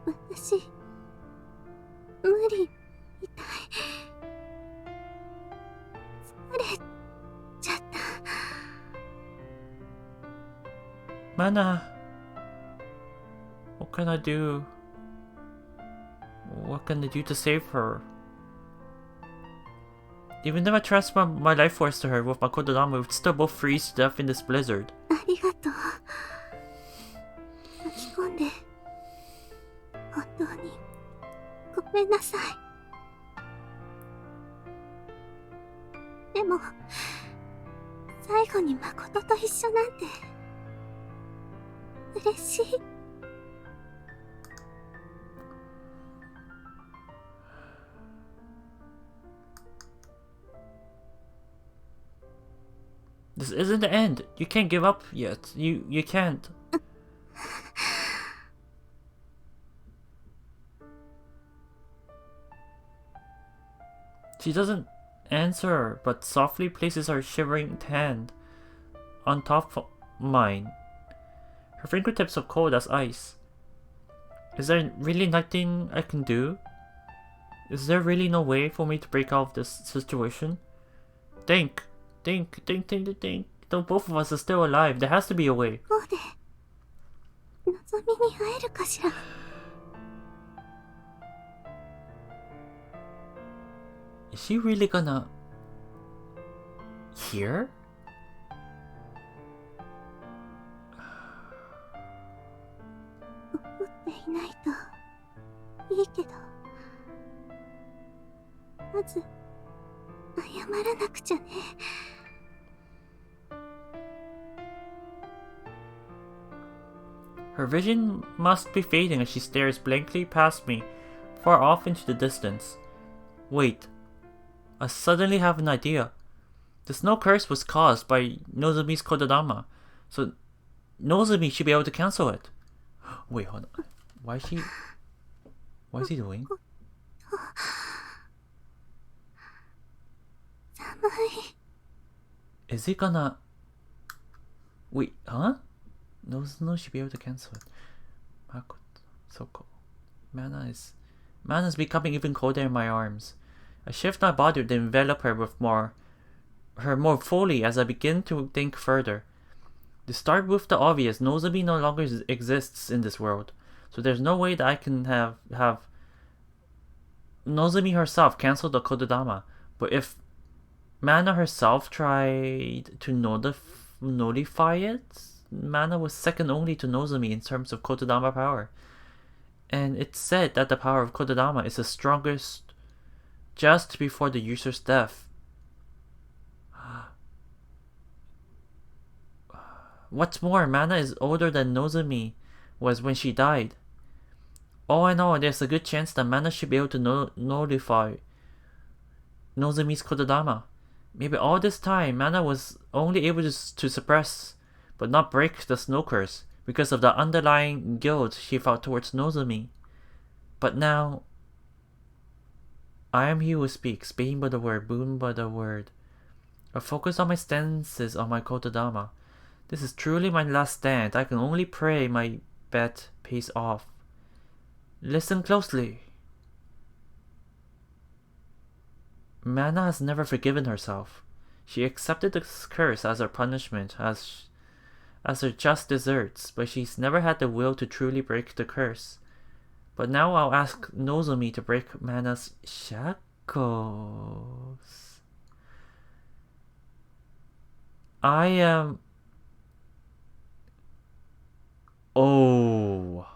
Speaker 2: う、私、無理、痛い。疲れちゃった。
Speaker 1: Mana, what can I do? What can I do to save her? Even if I transfer my life force to her with my Kododama, we would still both freeze to death in this blizzard.
Speaker 2: ありがとう。巻き込んで、本当に、ごめんなさい。でも、最後に誠と一緒なんて、嬉しい。
Speaker 1: This isn't the end. You can't give up yet. You can't. She doesn't answer, but softly places her shivering hand on top of mine. Her fingertips are cold as ice. Is there really nothing I can do? Is there really no way for me to break out of this situation? Think. Though both of us are still alive, there has to be a way.
Speaker 2: こうで、望みに会えるかしら。
Speaker 1: Is she really gonna... Here?
Speaker 2: 怒っていないといいけど、まず謝らなくちゃね。
Speaker 1: Her vision must be fading as she stares blankly past me, far off into the distance. Wait. I suddenly have an idea. The snow curse was caused by Nozomi's Kododama, so Nozomi should be able to cancel it. Wait, hold on. What is he doing?
Speaker 2: 寒い。
Speaker 1: Is he gonna... Wait, huh? No, should be able to cancel it. Makoto, Soko. Mana's becoming even colder in my arms. I shift my body to envelop her more fully as I begin to think further. To start with the obvious, Nozomi no longer exists in this world, so there's no way that I can have Nozomi herself cancelled the kododama, but if Mana herself tried to notify it, Mana was second only to Nozomi in terms of kododama power. And it's said that the power of kododama is the strongest just before the user's death. What's more, Mana is older than Nozomi was when she died. All I know, there's a good chance that Mana should be able to notify Nozomi's kododama. Maybe all this time, Mana was only able to suppress, but not break the snow curse because of the underlying guilt she felt towards Nozomi. But now, I am he who speaks, Bane by the word, Boon by the word. I focus on my stances on my kododama. This is truly my last stand. I can only pray my bet pays off. Listen closely. Mana has never forgiven herself. She accepted this curse as her punishment, as her just deserts, but she's never had the will to truly break the curse. But now I'll ask Nozomi to break Mana's shackles. I am... Oh...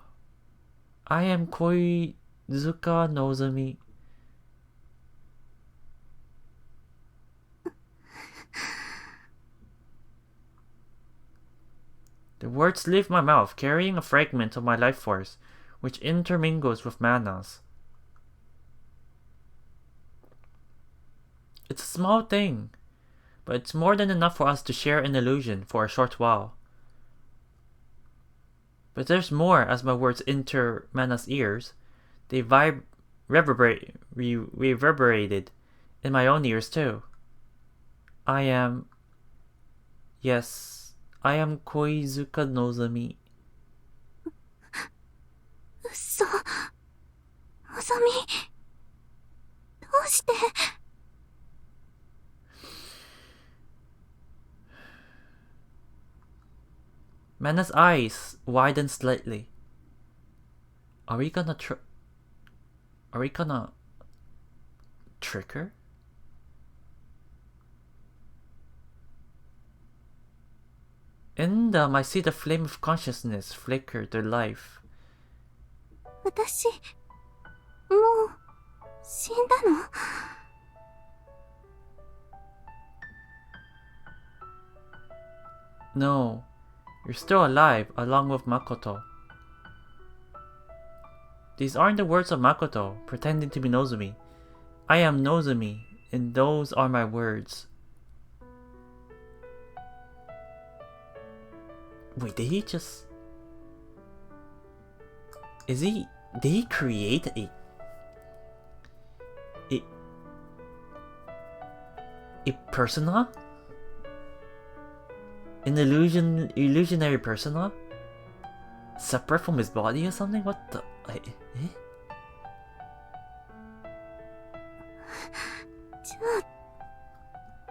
Speaker 1: I am Koizuka Nozomi. The words leave my mouth, carrying a fragment of my life force, which intermingles with Mana's. It's a small thing, but it's more than enough for us to share an illusion for a short while. But there's more as my words enter Mana's ears. They reverberated in my own ears too. Yes, I am Koizuka Nozomi.
Speaker 2: 嘘。のぞみ。どうして。
Speaker 1: Mana's eyes widen slightly. Are we gonna trick her? In them, I see the flame of consciousness flicker through life.
Speaker 2: 私、もう、死んだの?
Speaker 1: No, you're still alive along with Makoto. These aren't the words of Makoto, pretending to be Nozomi. I am Nozomi, and those are my words. Wait, did he just... Did he create a persona? An illusionary persona? Separate from his body or something? What the... eh?
Speaker 2: じゃあ、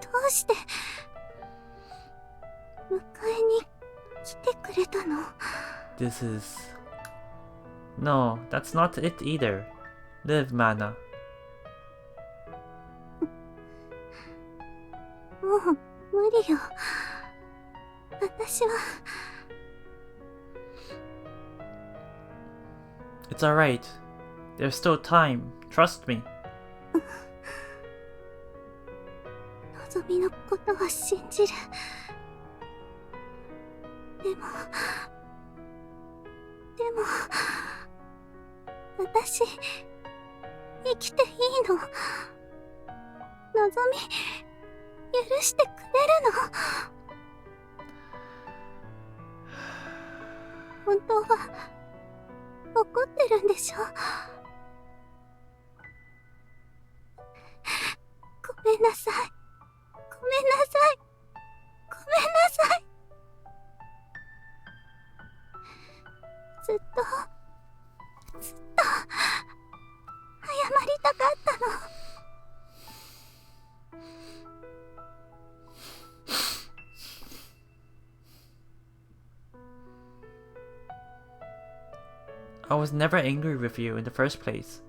Speaker 2: どうして、迎えに来てくれたの?
Speaker 1: This is... No, that's not it either. Live, Mana.
Speaker 2: もう無理よ。私は。
Speaker 1: It's alright. There's still time. Trust me.
Speaker 2: のぞみのことは信じる。でも、私、生きていいの？のぞみ、許してくれるの？本当は、怒ってるんでしょ？ごめんなさい。ごめんなさい。ごめんなさい。ずっと謝りたかったの。
Speaker 1: I was never angry with you in the first place.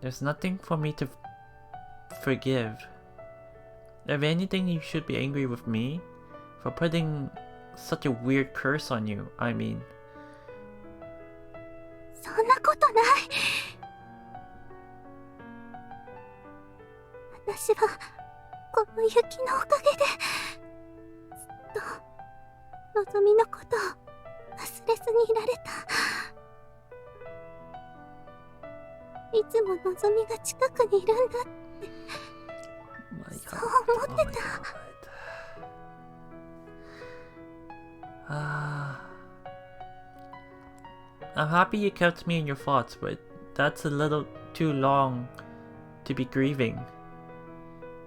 Speaker 1: There's nothing for me to forgive. If anything, you should be angry with me for putting such a weird curse on you. I mean,
Speaker 2: そんなことない。私はこの雪のおかげでずっとのぞみのことを忘れずにいられた。いつものぞみが近くにいるんだってそう思ってた。
Speaker 1: I'm happy you kept me in your thoughts, but that's a little too long to be grieving.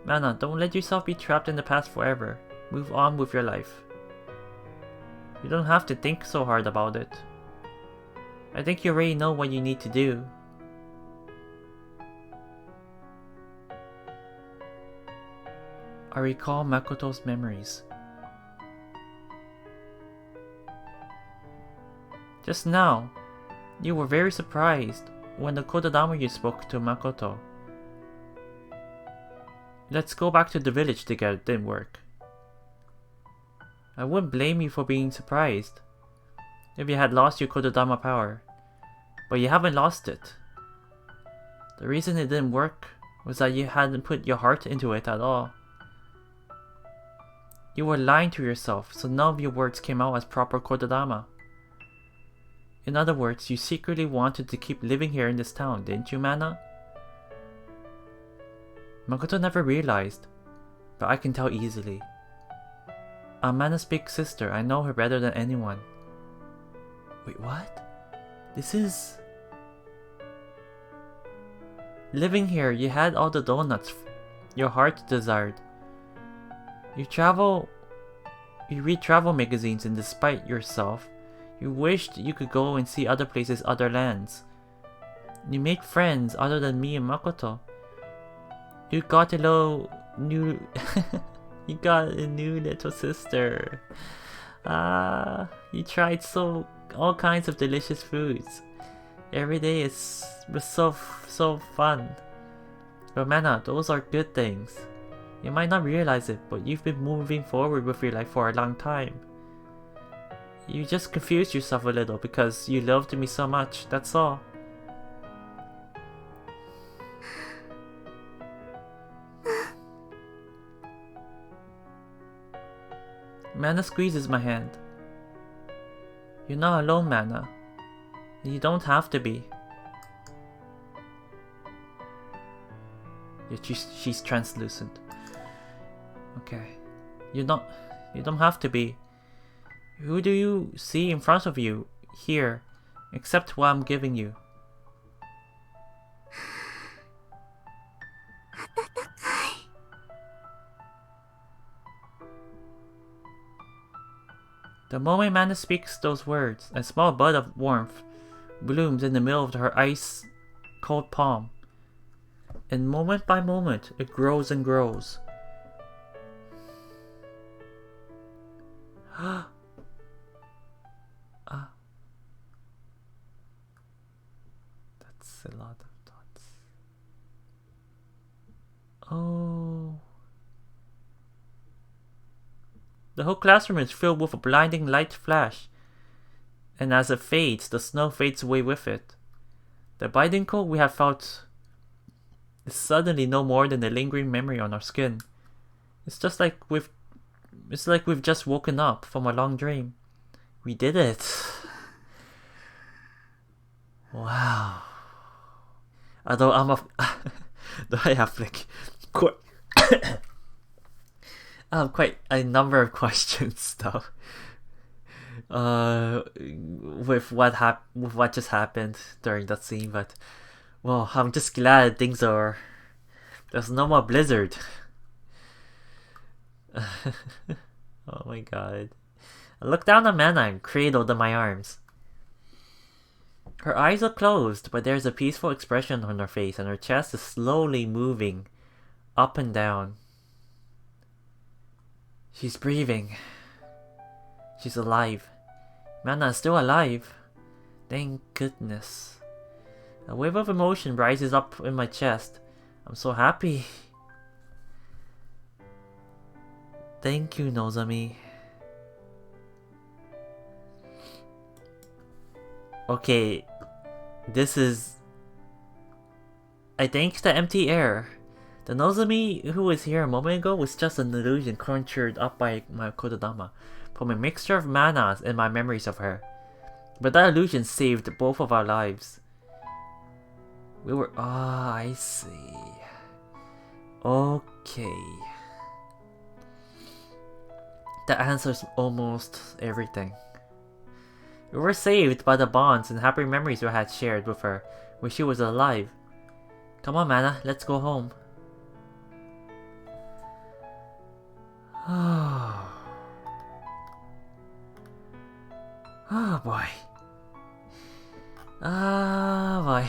Speaker 1: Mana, don't let yourself be trapped in the past forever. Move on with your life. You don't have to think so hard about it. I think you already know what you need to do. I recall Makoto's memories. Just now, you were very surprised when the Kodadama you spoke to Makoto. Let's go back to the village together didn't work. I wouldn't blame you for being surprised if you had lost your Kodadama power, but you haven't lost it. The reason it didn't work was that you hadn't put your heart into it at all. You were lying to yourself, so none of your words came out as proper Kodadama. In other words, you secretly wanted to keep living here in this town, didn't you, Mana? Makoto never realized, but I can tell easily. I'm Mana's big sister, I know her better than anyone. Wait, what? This is... Living here, you had all the donuts your heart desired. You read travel magazines, and despite yourself, you wished you could go and see other places, other lands. You made friends other than me and Makoto. You got a new you got a new little sister. You tried all kinds of delicious foods. Every day was so fun. But Mana, those are good things. You might not realize it, but you've been moving forward with your life for a long time. You just confused yourself a little because you loved me so much, that's all. Mana squeezes my hand. You're not alone, Mana. You don't have to be. Yeah, she's translucent. Okay. You don't have to be. Who do you see in front of you here, except what I'm giving you? The moment Mana speaks those words, a small bud of warmth blooms in the middle of her ice-cold palm. And moment by moment, it grows and grows. That's a lot of thoughts. Oh. The whole classroom is filled with a blinding light flash, and as it fades, the snow fades away with it. The biting cold we have felt is suddenly no more than a lingering memory on our skin. It's like we've just woken up from a long dream. We did it. Wow. Although I have quite a number of questions though. With what just happened during that scene, but well, I'm just glad there's no more blizzard. Oh my god. I look down on Mana and cradled in my arms. Her eyes are closed, but there's a peaceful expression on her face, and her chest is slowly moving up and down. She's breathing. She's alive. Mana is still alive. Thank goodness. A wave of emotion rises up in my chest. I'm so happy. Thank you, Nozomi. Okay, this is... I think the empty air. The Nozomi who was here a moment ago was just an illusion conjured up by my Kododama from a mixture of manas and my memories of her. But that illusion saved both of our lives. We were... Ah, I see. Okay. That answers almost everything. We were saved by the bonds and happy memories we had shared with her when she was alive. Come on, Mana, let's go home. Oh boy. Ah boy.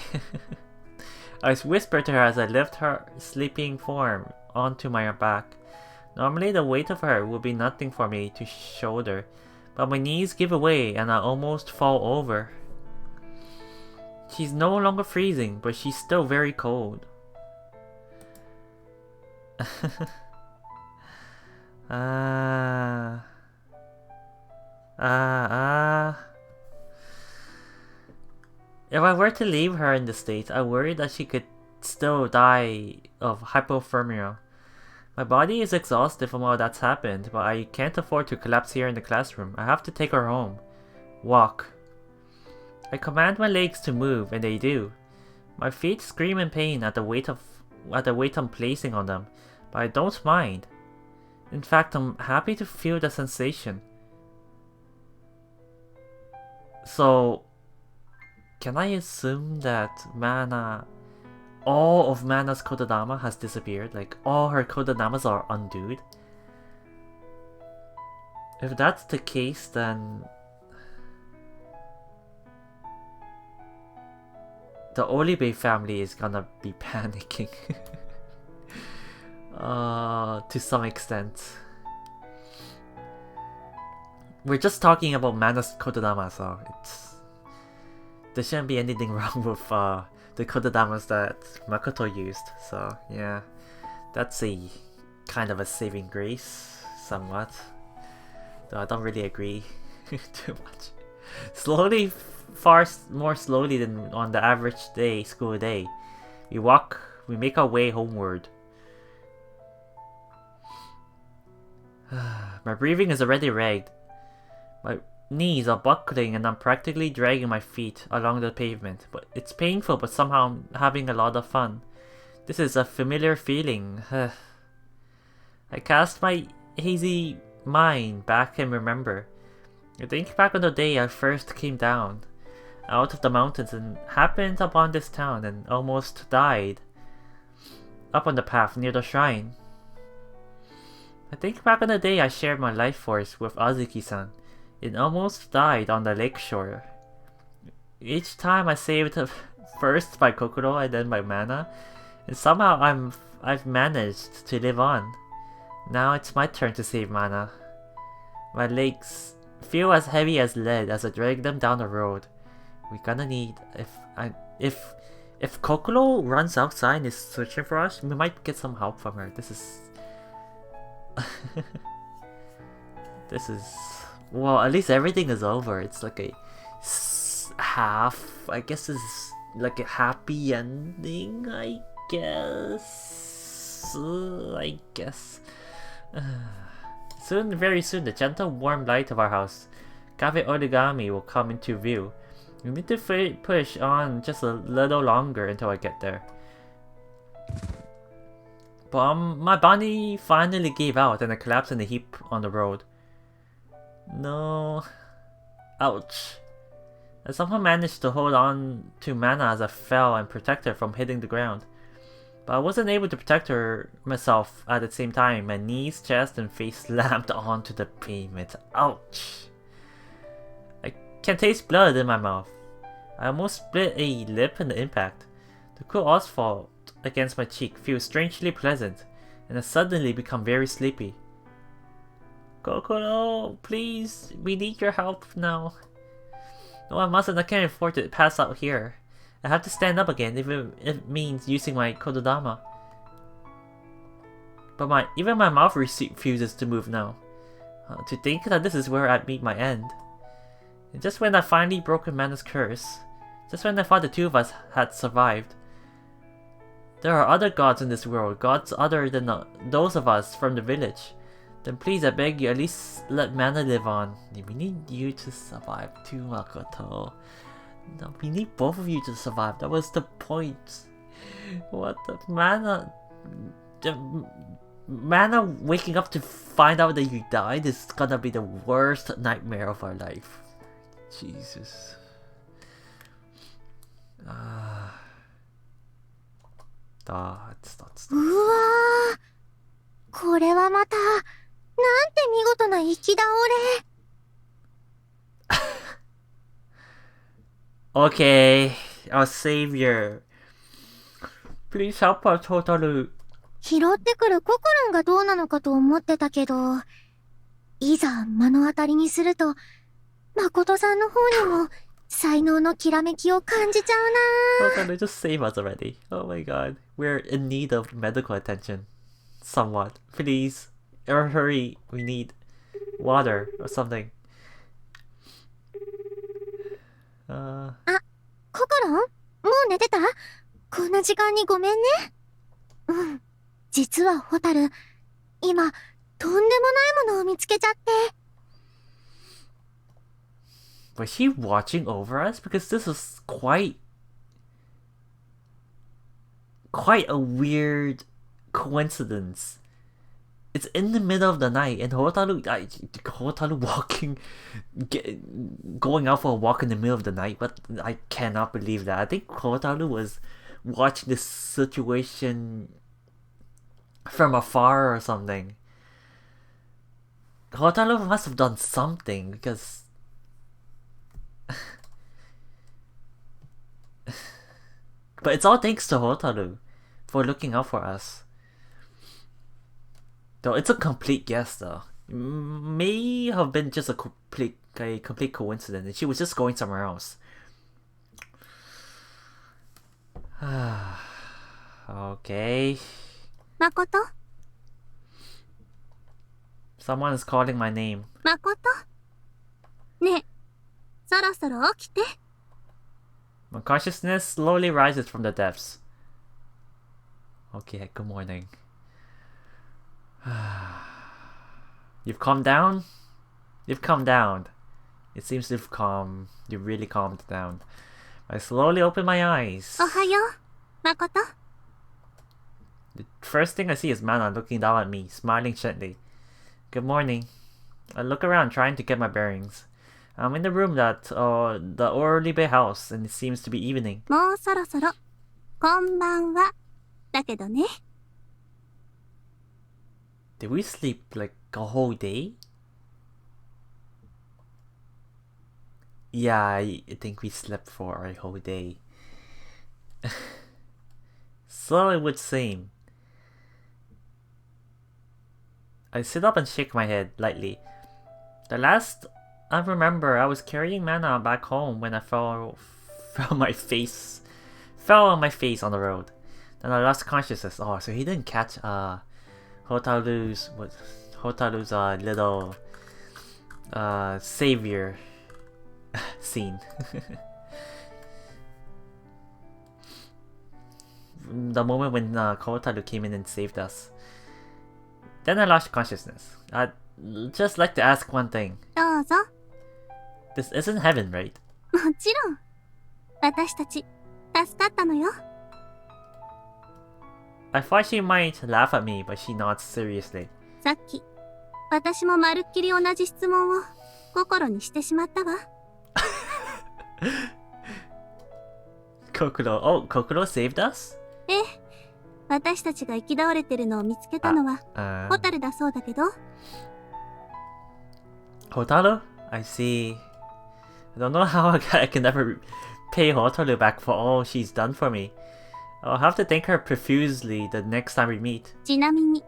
Speaker 1: I whispered to her as I lifted her sleeping form onto my back. Normally the weight of her would be nothing for me to shoulder, but my knees give away and I almost fall over. She's no longer freezing, but she's still very cold. If I were to leave her in the States, I worry that she could still die of hypothermia. My body is exhausted from all that's happened, but I can't afford to collapse here in the classroom. I have to take her home. Walk. I command my legs to move, and they do. My feet scream in pain at the weight I'm placing on them, but I don't mind. In fact, I'm happy to feel the sensation. So, can I assume that all of Mana's Kododama has disappeared? Like, all her Kododamas are undooed? If that's the case, then... the Olibe family is gonna be panicking. To some extent. We're just talking about Mana's Kododama, so there shouldn't be anything wrong with the Kododamas that Makoto used. So yeah, that's a kind of a saving grace, somewhat. Though I don't really agree too much. Slowly, far more slowly than on the average school day, we make our way homeward. My breathing is already ragged. My knees are buckling and I'm practically dragging my feet along the pavement. But it's painful, but somehow I'm having a lot of fun. This is a familiar feeling. I cast my hazy mind back and remember. I think back on the day I first came down out of the mountains and happened upon this town and almost died up on the path near the shrine. I think back on the day I shared my life force with Azuki-san and almost died on the lakeshore. Each time I saved first by Kokoro and then by Mana, and somehow I've managed to live on. Now it's my turn to save Mana. My legs feel as heavy as lead as I drag them down the road. We're gonna need if Kokoro runs outside and is searching for us, we might get some help from her. This is this is, well, at least everything is over. It's like a half, I guess it's like a happy ending, I guess. Soon, very soon, the gentle warm light of our house, Cafe Origami, will come into view. We need to push on just a little longer until I get there. But my body finally gave out and I collapsed in a heap on the road. No. Ouch. I somehow managed to hold on to Mana as I fell and protect her from hitting the ground. But I wasn't able to protect myself at the same time. My knees, chest, and face slammed onto the pavement. Ouch. I can taste blood in my mouth. I almost split a lip in the impact. The cool asphalt against my cheek feels strangely pleasant, and I suddenly become very sleepy. Kokoro, please, we need your help now. No, I mustn't. I can't afford to pass out here. I have to stand up again if it means using my Kododama. But even my mouth refuses to move now. To think that this is where I'd meet my end. And just when I finally broken Mana's curse, just when I thought the two of us had survived, there are other gods in this world, gods other than those of us from the village. Then please, I beg you, at least let Mana live on. We need you to survive too, Makoto. No, we need both of you to survive. That was the point. What the Mana? Mana waking up to find out that you died is gonna be the worst nightmare of our life. Jesus.
Speaker 2: うわー、これはまた、なんて見事な行き倒れ。
Speaker 1: Okay, our savior. Please help us, Hotaru.
Speaker 2: 拾ってくるココロンがどうなのかと思ってたけど、いざ目の当たりにすると、誠さんの方にも才能のきらめきを感じちゃうな。
Speaker 1: Hotaru, just save us already. Oh my god, we're in need of medical attention. Somewhat. Please. Or hurry, we need water or something.
Speaker 2: あ、ココロン？もう寝てた？こんな時間にごめんね。うん。実はホタル、今、とんでもないものを見つけちゃって。
Speaker 1: Was he watching over us? Because this is quite a weird coincidence. It's in the middle of the night and Hotaru walking, going out for a walk in the middle of the night, but I cannot believe that. I think Hotaru was watching this situation from afar or something. Hotaru must have done something because but it's all thanks to Hotaru for looking out for us. Though it's a complete guess though. May have been just a complete coincidence and she was just going somewhere else. Okay.
Speaker 2: Makoto?
Speaker 1: Someone is calling my name.
Speaker 2: Makoto? ねえ、そろそろ起きて。
Speaker 1: My consciousness slowly rises from the depths. Okay, good morning. You've calmed down? You've calmed down. It seems you've really calmed down. I slowly open my eyes.
Speaker 2: おはよう、Makoto.
Speaker 1: The first thing I see is Mana looking down at me, smiling gently. Good morning. I look around trying to get my bearings. I'm in the room that, the Oribe house, and it seems to be evening.
Speaker 2: もうそろそろ、こんばんは。だけどね。
Speaker 1: Did we sleep like a whole day? Yeah, I think we slept for a whole day. So it would seem. I sit up and shake my head lightly. The last I remember, I was carrying Mana back home when I fell on my face on the road. Then I lost consciousness. Oh, so he didn't catch Hotaru's little savior scene. The moment when Hotaru came in and saved us. Then I lost consciousness. I'd just like to ask one thing.
Speaker 2: どうぞ。
Speaker 1: This isn't heaven, right?
Speaker 2: もちろん。私たち、助かったのよ。
Speaker 1: I thought she might laugh at me, but she nods seriously.
Speaker 2: さっき、私もまるっきり同じ質問を心にしてしまったわ。
Speaker 1: Kokoro saved us?
Speaker 2: ええ。私たちが行き倒れてるのを見つけたのは、ホタルだそうだけど。
Speaker 1: Hotaru? I see. I don't know how I can never pay Hotaru back for all she's done for me. I'll have to thank her profusely the next time we meet.
Speaker 2: ちなみに、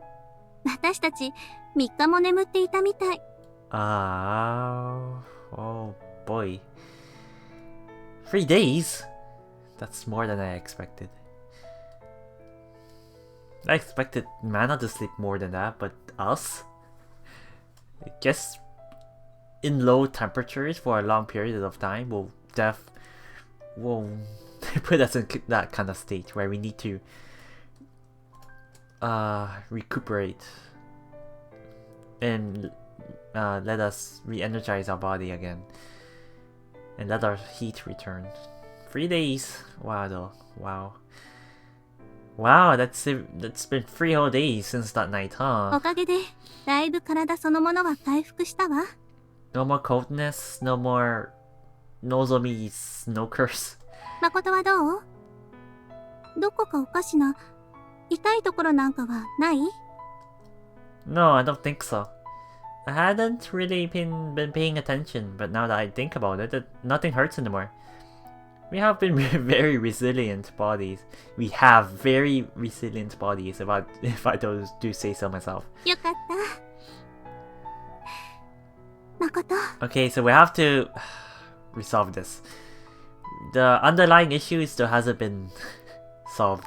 Speaker 2: 私たち3日も眠っていたみたい。
Speaker 1: Oh boy. 3 days? That's more than I expected. I expected Mana to sleep more than that, but us? I guess in low temperatures for a long period of time will put us in that kind of state where we need to recuperate and let us re-energize our body again and let our heat return. 3 days. Wow, though. Wow, that's been 3 whole days since that night, huh?
Speaker 2: おかげでだいぶ体そのものは回復したわ。
Speaker 1: No more coldness, no more Nozomi's no curse.
Speaker 2: 誠はどう？どこかおかしな痛いところなんかはない？
Speaker 1: No, I don't think so. I hadn't really been paying attention, but now that I think about it, nothing hurts anymore. We have been very resilient bodies. We have very resilient bodies, if I do say so myself.
Speaker 2: よかった誠。
Speaker 1: Okay, so we have to resolve this. The underlying issue still hasn't been solved.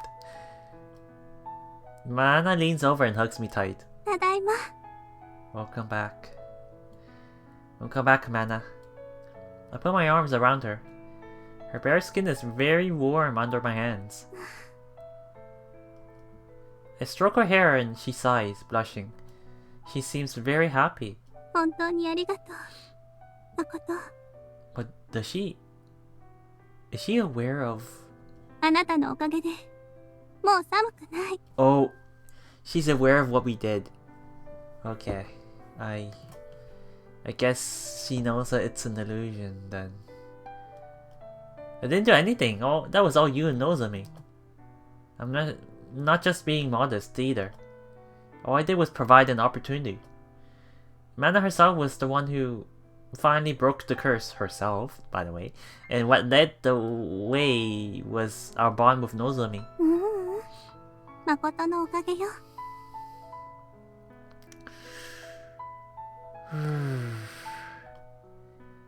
Speaker 1: Mana leans over and hugs me tight.
Speaker 2: ただいま。
Speaker 1: Welcome back. Welcome back, Mana. I put my arms around her. Her bare skin is very warm under my hands. I stroke her hair and she sighs, blushing. She seems very happy.
Speaker 2: 本当にありがとう誠。
Speaker 1: But is she aware of...
Speaker 2: あなたのおかげでもう寒くない。
Speaker 1: Oh, she's aware of what we did. Okay, I guess she knows that it's an illusion then. I didn't do anything. Oh, that was all you and Nozomi. I'm not just being modest either. All I did was provide an opportunity. Mana herself was the one who finally broke the curse herself, by the way. And what led the way was our bond with Nozomi.
Speaker 2: 誠のおかげよ。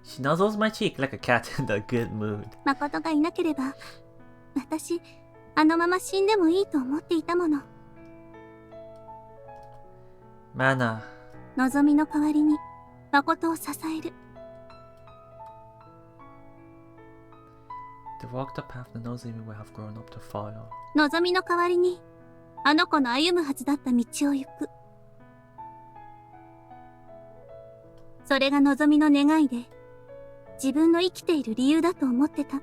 Speaker 1: She nuzzles my cheek like a cat in a good mood.
Speaker 2: 誠がいなければ私あのまま死んでもいいと思っていたもの。
Speaker 1: Mana,
Speaker 2: 望みの代わりに誠を支える。
Speaker 1: to walk the path that Nozomi will have grown up to follow.
Speaker 2: 望みの代わりにあの子の歩むはずだった道を行く。それが望みの願いで自分の生きている理由だと思ってた。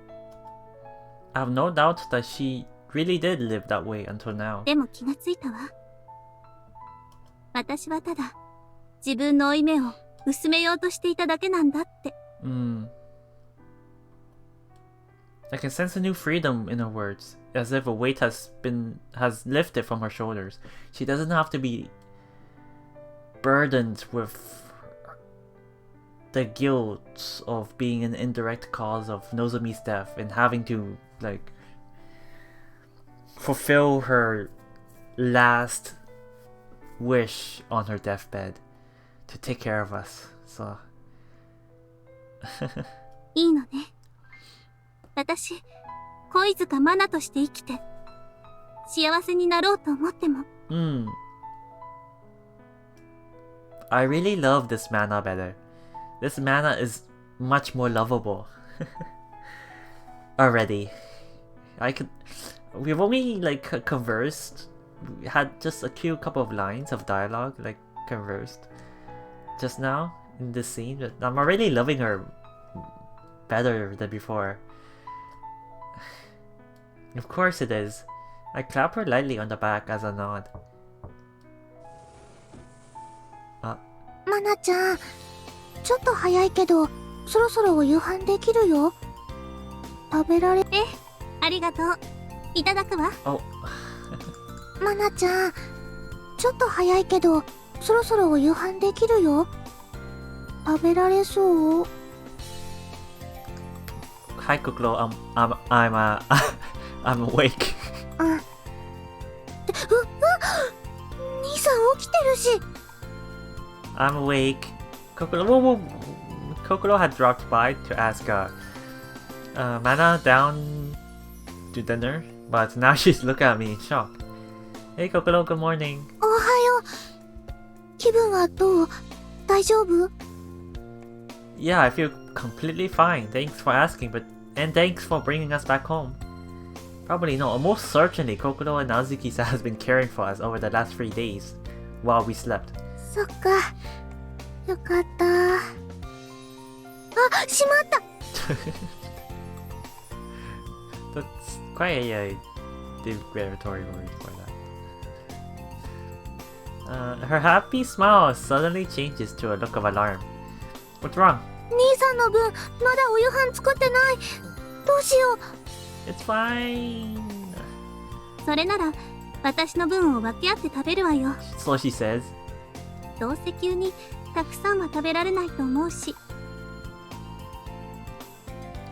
Speaker 1: I have no doubt that she really did live that way until now.
Speaker 2: でも気がついたわ。私はただ自分の負い目を薄めようとしていただけなんだって。
Speaker 1: I can sense a new freedom in her words, as if a weight has lifted from her shoulders. She doesn't have to be burdened with the guilt of being an indirect cause of Nozomi's death and having to, like, fulfill her last wish on her deathbed to take care of us. So
Speaker 2: いいのね。私、恋塚マナとして生きて幸せになろうと思っても。
Speaker 1: I really love this Mana better. This Mana is much more lovable. Already. We've only like conversed. We had just a couple of lines of dialogue, like conversed just now in this scene. But I'm already loving her better than before. Of course it is. I clap her lightly on the back as a nod.
Speaker 2: マナちゃん、ちょっと早いけどそろそろお夕飯できるよ。食べられ。ありがとう。いただくわ。
Speaker 1: Oh.
Speaker 2: マナちゃん、ちょっと早いけどそろそろお夕飯できるよ。食べられそう？
Speaker 1: Hi Kuklo, I'm awake.
Speaker 2: 兄さん起きてるし。
Speaker 1: I'm awake. Kokoro had dropped by to ask Mana down to dinner, but now she's looking at me in shock. Hey Kokoro, good morning.
Speaker 2: おはよう。気分はどう？大丈夫？
Speaker 1: Yeah, I feel completely fine. Thanks for asking, and thanks for bringing us back home. Probably no, most certainly Kokoro and Azuki-san has been caring for us over the last 3 days while we slept.
Speaker 2: そっか。よかった。あ、しまった。
Speaker 1: That's quite a derogatory word for that. Her happy smile suddenly changes to a look of alarm. What's wrong?
Speaker 2: 兄さんの分、まだお夕飯作ってない。どうしよう。
Speaker 1: It's fine.
Speaker 2: それなら、私の分を分け合って食べるわよ。
Speaker 1: So she says.
Speaker 2: どうせ急にたくさんは食べられないと思うし。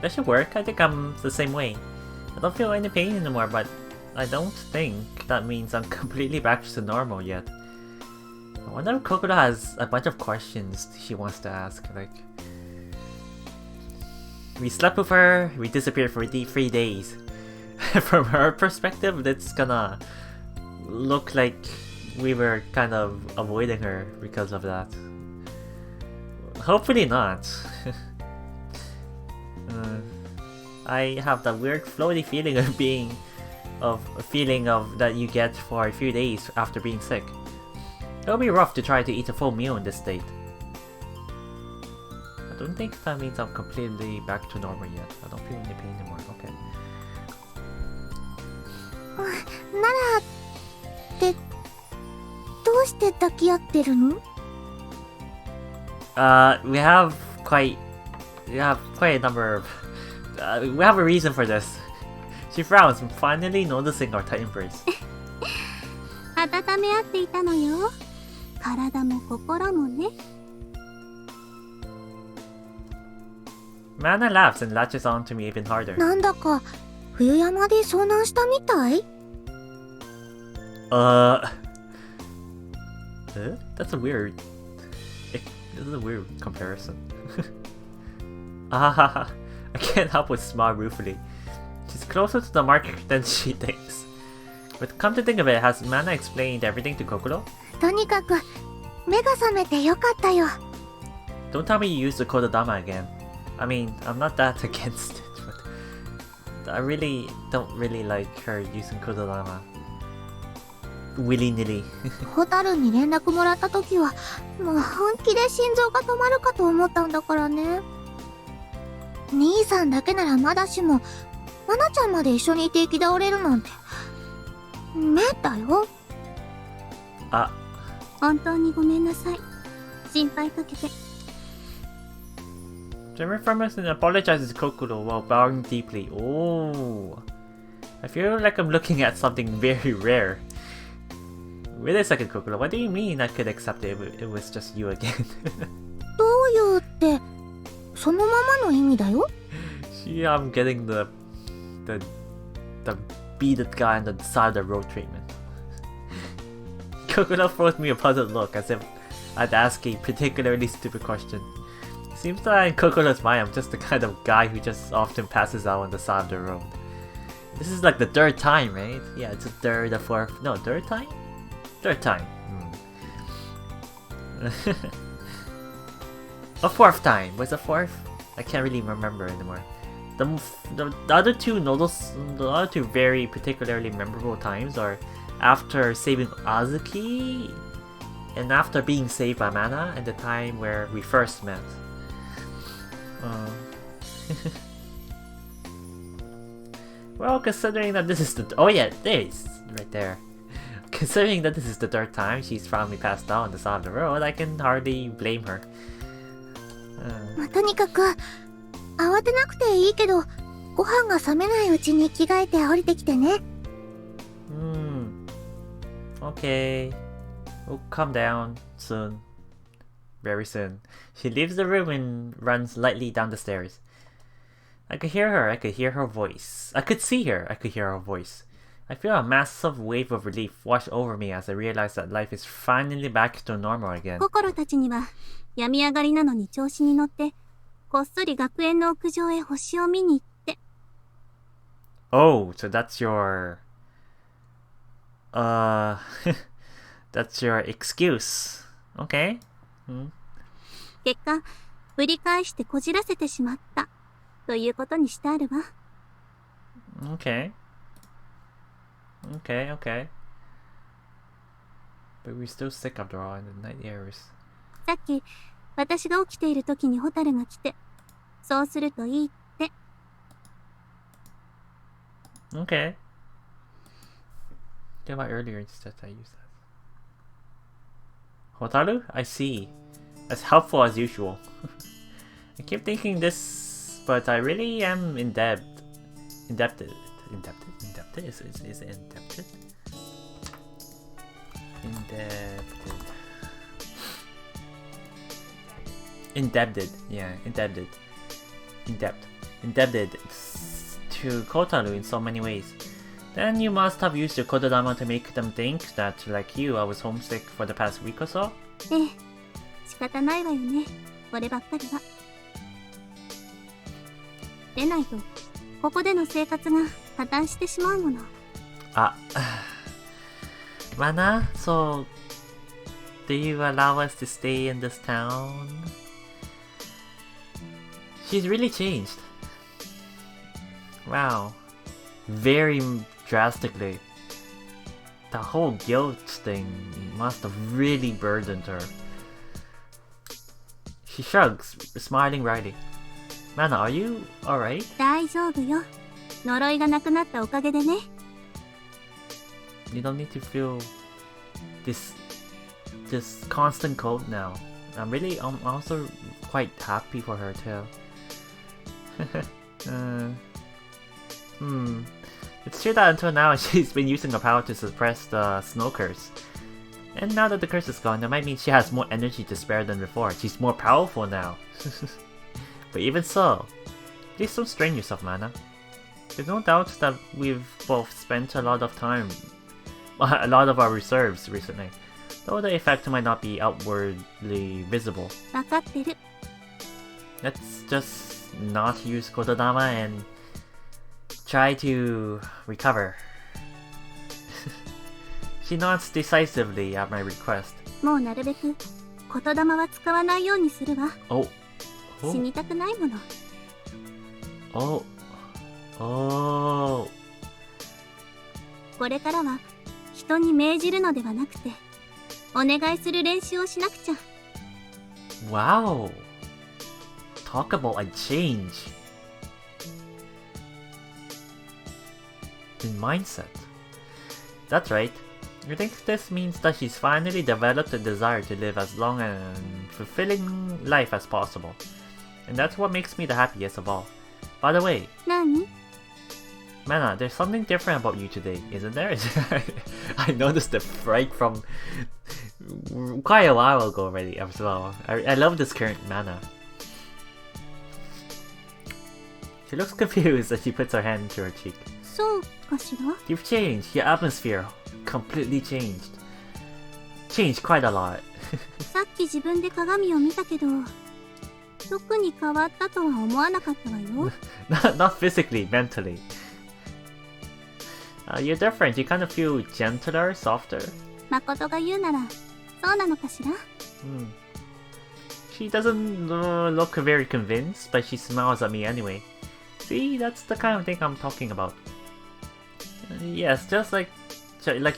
Speaker 1: That should work. I think I'm the same way. I don't feel any pain anymore, but I don't think that means I'm completely back to normal yet. I wonder if Kokoro has a bunch of questions she wants to ask. Like, we slept with her, we disappeared for 3 days. From her perspective, that's gonna look like we were kind of avoiding her because of that. Hopefully not. I have that weird floaty feeling of that you get for a few days after being sick. It'll be rough to try to eat a full meal in this state. I don't think that means I'm completely back to normal yet. I don't feel any pain anymore. Okay.
Speaker 2: ならってどうして抱き合ってるの？
Speaker 1: We have quite a number of we have a reason for this. She frowns, finally noticing our tight embrace.
Speaker 2: 温め合っていたのよ。体も心もね。
Speaker 1: Mana laughs and latches on to me even harder.
Speaker 2: なんだか冬山で遭難したみたい？
Speaker 1: That's a weird. This is a weird comparison. I can't help but smile ruefully. She's closer to the mark than she thinks. But come to think of it, has Mana explained everything to Kokoro?
Speaker 2: とにかく目が覚めてよかったよ。
Speaker 1: Don't tell me you used the Kododama again. I mean, I'm not that against it, but I really don't really like her using Kododama willy-nilly.
Speaker 2: ホタルに連絡もらった時はもう本気で心臓が止まるかと思ったんだからね。兄さんだけならまだしも、マナちゃんまで一緒にいて行き倒れるなんてめったよ。
Speaker 1: あ、
Speaker 2: 本当にごめんなさい。心配かけて。
Speaker 1: Jimmy Ferguson apologizes to Kokoro while bowing deeply. Oh, I feel like I'm looking at something very rare. Wait a second, Kokoro. What do you mean I could accept it if it was just you again?
Speaker 2: どういうって、そのままの意味だよ。
Speaker 1: I'm getting the beaded guy on the side of the road treatment. Kokoro throws me a puzzled look as if I'd ask a particularly stupid question. Seems that in Kokoro's mind, I'm just the kind of guy who just often passes out on the side of the road. This is like the 3rd time, right? Yeah, it's a 3rd or 4th. No, 3rd time? 3rd time. A 4th time. Was it 4th? I can't really remember anymore. The other two very particularly memorable times are after saving Azuki and after being saved by Mana and the time where we first met. Well, considering that this is the... Oh yeah, there it is. Right there. Considering that this is the 3rd time she's finally passed out on the side of the road, I can hardly blame her.
Speaker 2: とにかく慌てなくていいけど、ご飯が冷めないうちに着替えて降りてきてね。
Speaker 1: Okay. We'll come down soon. Very soon. She leaves the room and runs lightly down the stairs. I could hear her. I could hear her voice. I could see her. I could hear her voice. I feel a massive wave of relief wash over me as I realize that life is finally back to normal again.
Speaker 2: 心たちには病み上がりなのに調子に乗ってこっそり学園の屋上へ星を見に行って。
Speaker 1: Oh, so that's your... Uh... that's your excuse. Okay.
Speaker 2: 結果、ぶり返してこじらせてしまった。ということにしてあるわ。
Speaker 1: Okay. Okay. But we're still sick after all in the night airs.
Speaker 2: さっき、私が起きている時にホタルが来て、そうするといいって。
Speaker 1: Okay. Get about earlier instead I use that. Hotaru? I see. As helpful as usual. I keep thinking this, but I really am indebted. Indebted? Is it indebted? Indebted. Yeah, indebted. Indebted to Kotaru in so many ways. Then you must have used your kododama to make them think that, like you, I was homesick for the past week or so?
Speaker 2: ええ、仕方ないわよね。こればっかりは。でないと、ここでの生活が破綻してしまうもの。
Speaker 1: Ah. Mana, so do you allow us to stay in this town? She's really changed. Wow. Very drastically. The whole guilt thing must have really burdened her. She shrugs, smiling wryly. Mana, are you alright?
Speaker 2: 大丈夫よ。呪いがなくなったおかげでね。
Speaker 1: You don't need to feel this constant cold now. I'm also quite happy for her too. It's true that until now she's been using her power to suppress the snow curse. And now that the curse is gone, that might mean she has more energy to spare than before. She's more powerful now. But even so, please don't strain yourself, Mana. There's no doubt that we've both spent a lot of our reserves recently, though the effect might not be outwardly visible.
Speaker 2: わかってる。
Speaker 1: Let's just not use Kododama and try to recover. She nods decisively at my request.
Speaker 2: もうなるべく言霊は使わないようにするわ。
Speaker 1: Oh.
Speaker 2: 死にたくないもの。
Speaker 1: Oh.
Speaker 2: これからは人に命じるのではなくて、お願いする練習をしなくちゃ。
Speaker 1: Wow. Talk about a change in mindset. That's right. I think this means that she's finally developed a desire to live as long and fulfilling life as possible. And that's what makes me the happiest of all. By the way,
Speaker 2: 何？
Speaker 1: Mana, there's something different about you today, isn't there? I noticed the fright from quite a while ago already as well. I love this current Mana. She looks confused as she puts her hand to her cheek.
Speaker 2: そうかしら？
Speaker 1: You've changed. Your atmosphere completely changed. Changed quite a lot.
Speaker 2: さっき自分で鏡を見たけど、特に変わったとは思わなかったわよ。
Speaker 1: not physically, mentally. You're different. You kind of feel gentler, softer.
Speaker 2: 誠が言うなら、そうなのかしら？
Speaker 1: She doesn't look very convinced, but she smiles at me anyway. See, that's the kind of thing I'm talking about. Yes, just like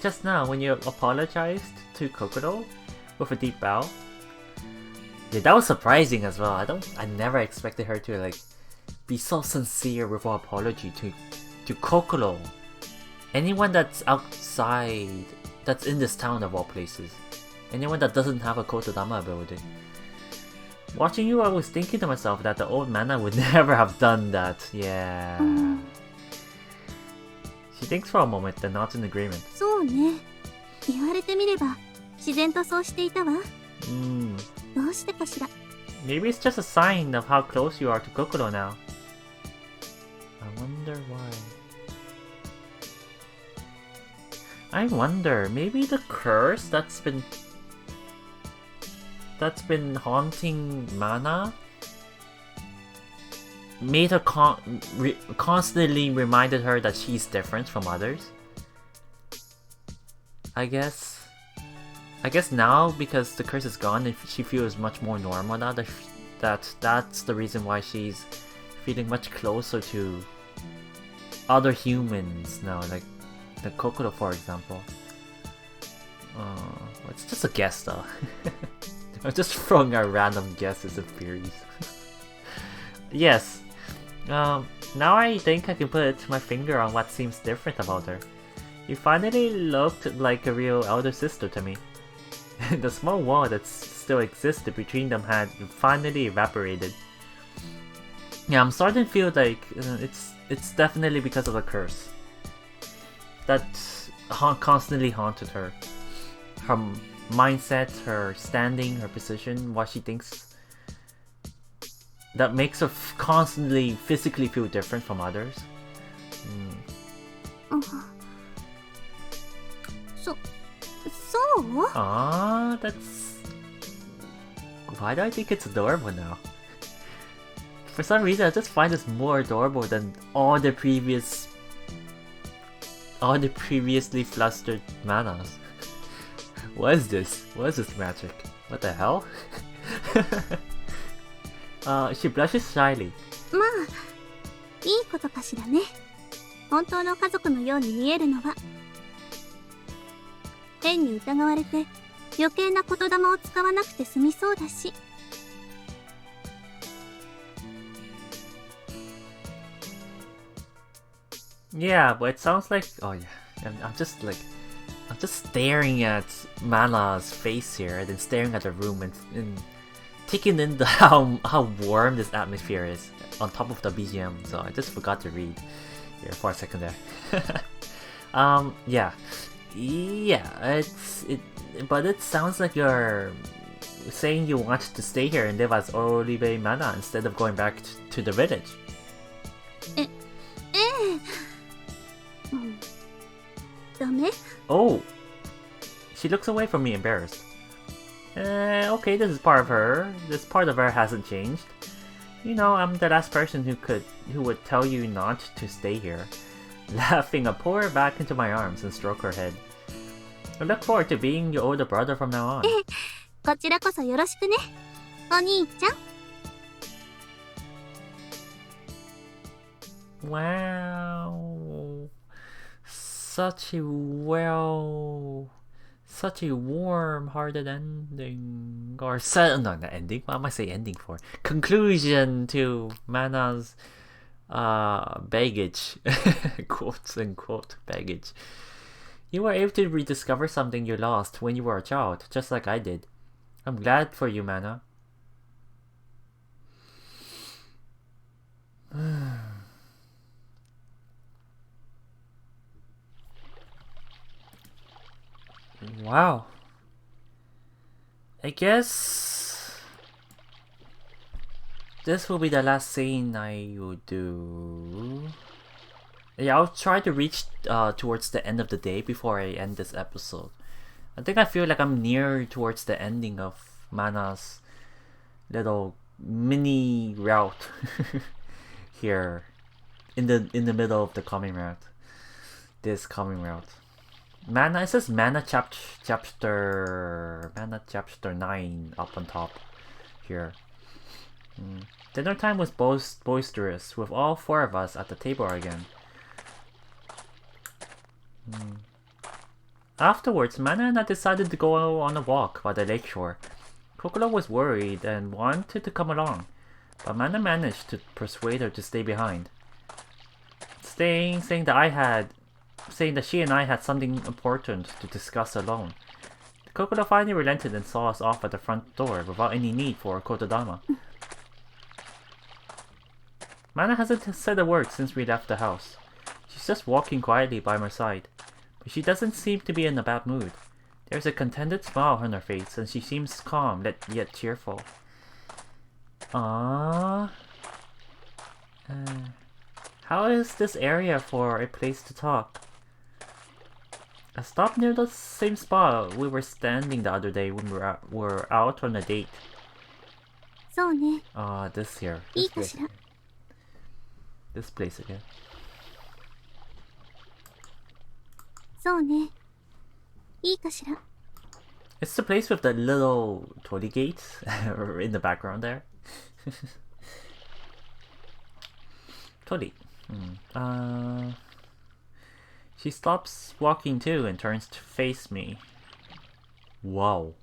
Speaker 1: just now when you apologized to Kokoro with a deep bow. Yeah, that was surprising as well. I never expected her to be so sincere with her apology to Kokoro. Anyone that's outside, that's in this town of all places. Anyone that doesn't have a Kotodama ability. Watching you, I was thinking to myself that the old Mana would never have done that. Yeah. She thinks for a moment, then nods in agreement.
Speaker 2: そうね。言われてみれば、自然とそうしていたわ。どうしてかしら？
Speaker 1: Maybe it's just a sign of how close you are to Kokoro now. I wonder why. I wonder, maybe the curse that's been haunting Mana made her constantly reminded her that she's different from others. I guess now, because the curse is gone, she feels much more normal now. That's the reason why she's feeling much closer to other humans now, like the Kokoro, for example. It's just a guess, though. I'm just throwing out random guesses and theories. Yes. Now I think I can put my finger on what seems different about her. You finally looked like a real elder sister to me. The small wall that still existed between them had finally evaporated. Yeah, I'm starting to feel like it's definitely because of the curse that constantly haunted her. Her mindset, her standing, her position, what she thinks, that makes her constantly physically feel different from others.
Speaker 2: So?
Speaker 1: That's... Why do I think it's adorable now? For some reason, I just find this more adorable than all the previously flustered manas. What is this? What is this magic? What the hell? She blushes shyly.
Speaker 2: まあ、いいことかしらね。本当の家族のように見えるのは。変に疑われて余計な言霊を使わなくて済みそうだし。
Speaker 1: Yeah, but it sounds like... Oh yeah, I'm just staring at Mana's face here, and then staring at the room and taking in how warm this atmosphere is on top of the BGM. So I just forgot to read here for a second there. Yeah, but it sounds like you're saying you want to stay here and live as Oribe Mana instead of going back to the village.
Speaker 2: ダメ?
Speaker 1: Oh, she looks away from me, embarrassed. Okay, this is part of her. This part of her hasn't changed. You know, I'm the last person who would tell you not to stay here. Laughing, I pull her back into my arms and stroke her head. I look forward to being your older brother from now on.
Speaker 2: こちらこそよろしくね、お兄ちゃん。
Speaker 1: Wow. Such a warm-hearted ending, or no, not ending. What am I saying ending for? Conclusion to Mana's baggage, quotes unquote baggage. You were able to rediscover something you lost when you were a child, just like I did. I'm glad for you, Mana. Wow. I guess this will be the last scene I will do. Yeah, I'll try to reach towards the end of the day before I end this episode. I feel like I'm near towards the ending of Mana's little mini route here in the middle of the coming route. This coming route. Mana, it says Mana chapter 9 up on top here. Dinner time was boisterous, with all four of us at the table again. Afterwards, Mana and I decided to go on a walk by the lakeshore. Kokoro was worried and wanted to come along, but Mana managed to persuade her to stay behind, saying that she and I had something important to discuss alone. Kokoro finally relented and saw us off at the front door without any need for a kotodama. Mana hasn't said a word since we left the house. She's just walking quietly by my side, but she doesn't seem to be in a bad mood. There's a contented smile on her face, and she seems calm yet cheerful. Aww. How is this area for a place to talk? I stopped near the same spot we were standing the other day when we were out on a date.
Speaker 2: そうね。
Speaker 1: This here.
Speaker 2: いいかしら。
Speaker 1: this place again.
Speaker 2: そうね。いいかしら。
Speaker 1: It's the place with the little torii gates in the background there. Torii. She stops walking too and turns to face me. Whoa.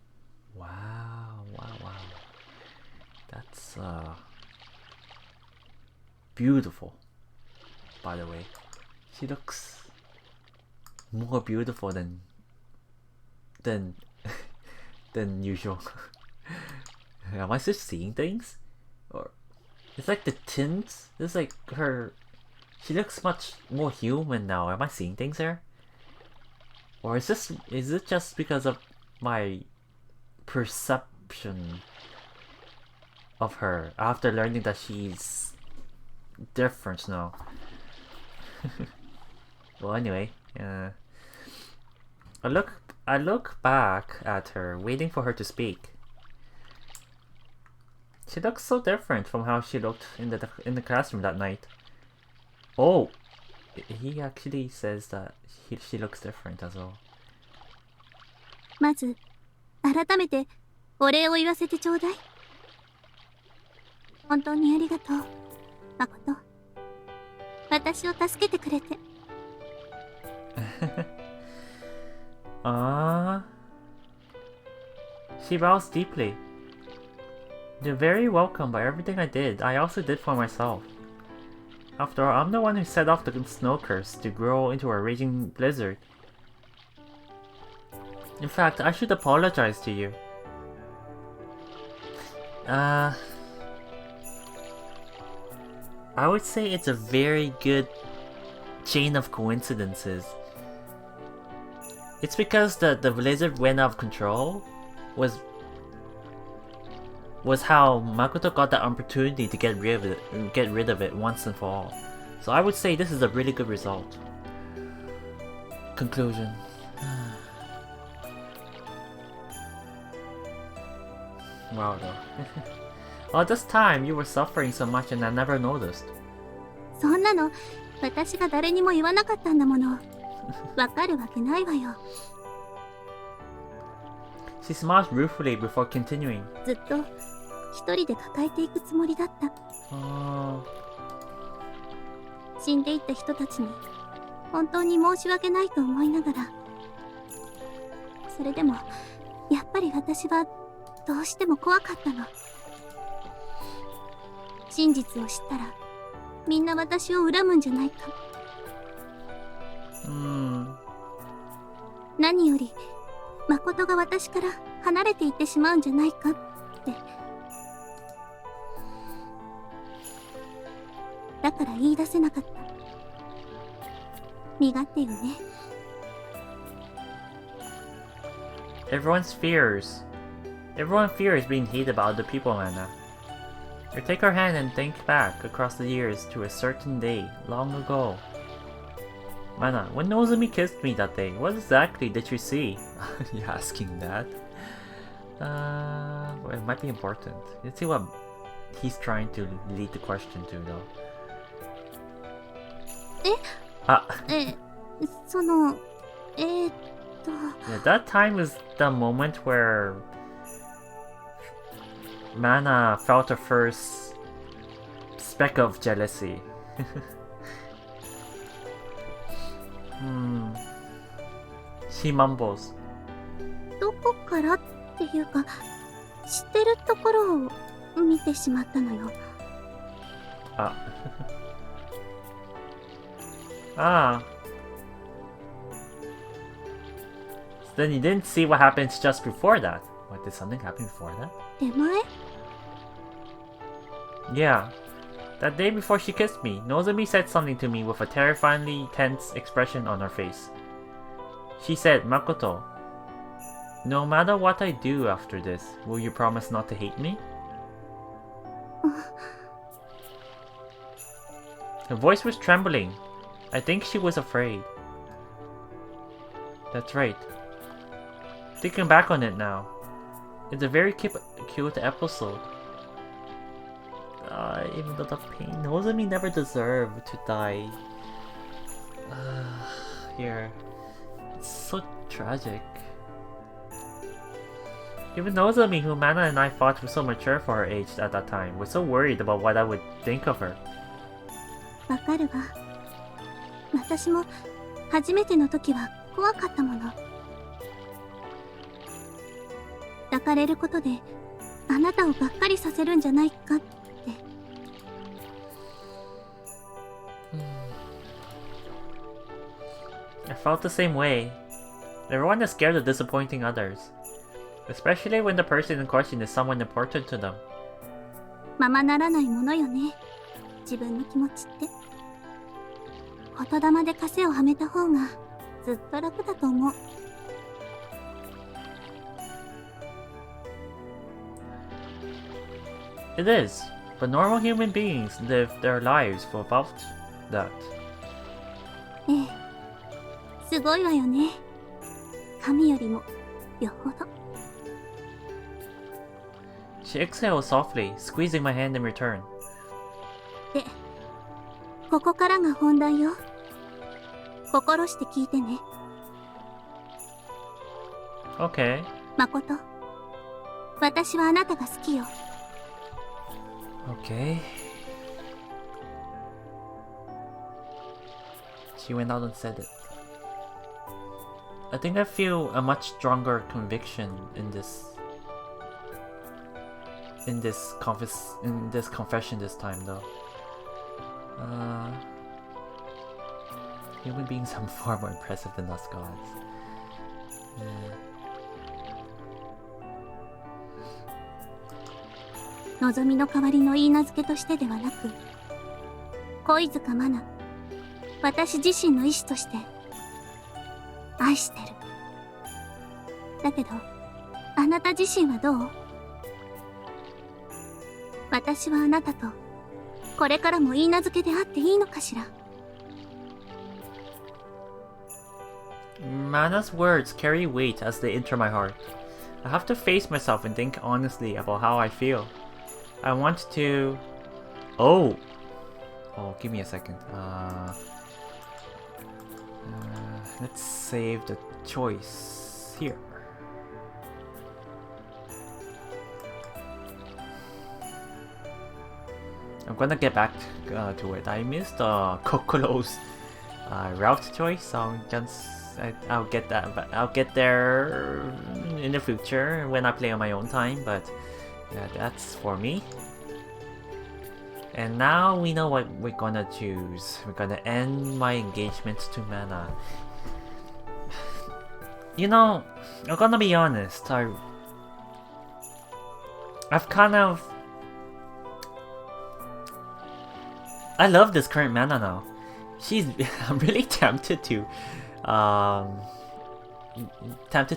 Speaker 1: Wow. That's beautiful, by the way. She looks more beautiful than than usual. Am I just seeing things? Or it's like the tints. It's like her. She looks much more human now. Am I seeing things there? Or is it just because of my perception of her after learning that she's different now? Well, anyway, I look back at her, waiting for her to speak. She looks so different from how she looked in the classroom that night. Oh, he actually says that she looks different as well.
Speaker 2: まず、改めてお礼を言わせてちょうだい。本当にありがとう、誠。私を助けてくれて。
Speaker 1: She bows deeply. You're very welcome by everything I did. I also did for myself. After all, I'm the one who set off the snow curse to grow into a raging blizzard. In fact, I should apologize to you. I would say it's a very good chain of coincidences. It's because the blizzard went out of control was how Makoto got the opportunity to get rid of it once and for all. So I would say this is a really good result. Conclusion. Wow though. All this time you were suffering so much and I never noticed.
Speaker 2: そんなの、私が誰にも言わなかったんだもの。わかるわけないわよ。
Speaker 1: She smiles ruefully before continuing.
Speaker 2: ずっと一人で抱えていくつもりだった。死んでいった人たちに本当に申し訳ないと思いながら、それでもやっぱり私はどうしても怖かったの。真実を知ったらみんな私を恨むんじゃないか。何より誠が私から離れていってしまうんじゃないかって。だから言い出せなかった。身勝手よね。
Speaker 1: Everyone fears being hated about the people, Mana. You take her hand and think back across the years to a certain day long ago. Mana, when Nozomi kissed me that day, what exactly did you see? You're asking that? Well, it might be important. Let's see what he's trying to lead the question to, though.
Speaker 2: その、
Speaker 1: Yeah, that time was the moment where Mana felt her first speck of jealousy. She mumbles.
Speaker 2: どこからっていうか、知ってるところを見てしまったのよ。
Speaker 1: Then you didn't see what happened just before that. What, did something happen before that?
Speaker 2: 手前？
Speaker 1: Yeah. That day before she kissed me, Nozomi said something to me with a terrifyingly tense expression on her face. She said, Makoto, no matter what I do after this, will you promise not to hate me? Her voice was trembling. I think she was afraid. That's right. Thinking back on it now, it's a very cute episode. Even though the pain, Nozomi never deserved to die. Here. It's so tragic. Even Nozomi, who Mana and I thought was so mature for her age at that time, was so worried about what I would think of her.
Speaker 2: わかるわ。私も初めての時は怖かったもの。抱かれることであなたをがっかりさせるんじゃないかって。
Speaker 1: I felt the same way. Everyone is scared of disappointing others, especially when the person in question is someone important to them.
Speaker 2: ままならないものよね。自分の気持ちって。言霊で枷をはめた方がずっと楽だと思う。
Speaker 1: It is, but normal human beings live their lives without that.
Speaker 2: ええ、すごいわよね。神よりもよほど。
Speaker 1: She exhaled softly, squeezing my hand in return.
Speaker 2: で、ここからが本題よ。心して聞いてね。
Speaker 1: Okay.
Speaker 2: 誠、私はあなたが好きよ。
Speaker 1: Okay. She went out and said it. I think I feel a much stronger conviction in this confession this time, though. Human beings are far more impressive than us gods. Yeah.
Speaker 2: 望みの代わりの言い名付けとしてではなく、恋塚愛菜、私自身の意志として愛してる。だけどあなた自身はどう？私はあなたとこれからも言い名付けであっていいのかしら。
Speaker 1: Mana's words carry weight as they enter my heart. I have to face myself and think honestly about how I feel. I want to... Oh, give me a second. Let's save the choice here. I'm gonna get back to it. I missed Kokoro's route choice, so I'll get that. But I'll get there in the future when I play on my own time. But yeah, that's for me. And now we know what we're gonna choose. We're gonna end my engagement to Mana. You know, I'm gonna be honest. I've kind of... I love this current Mana now. I'm really tempted to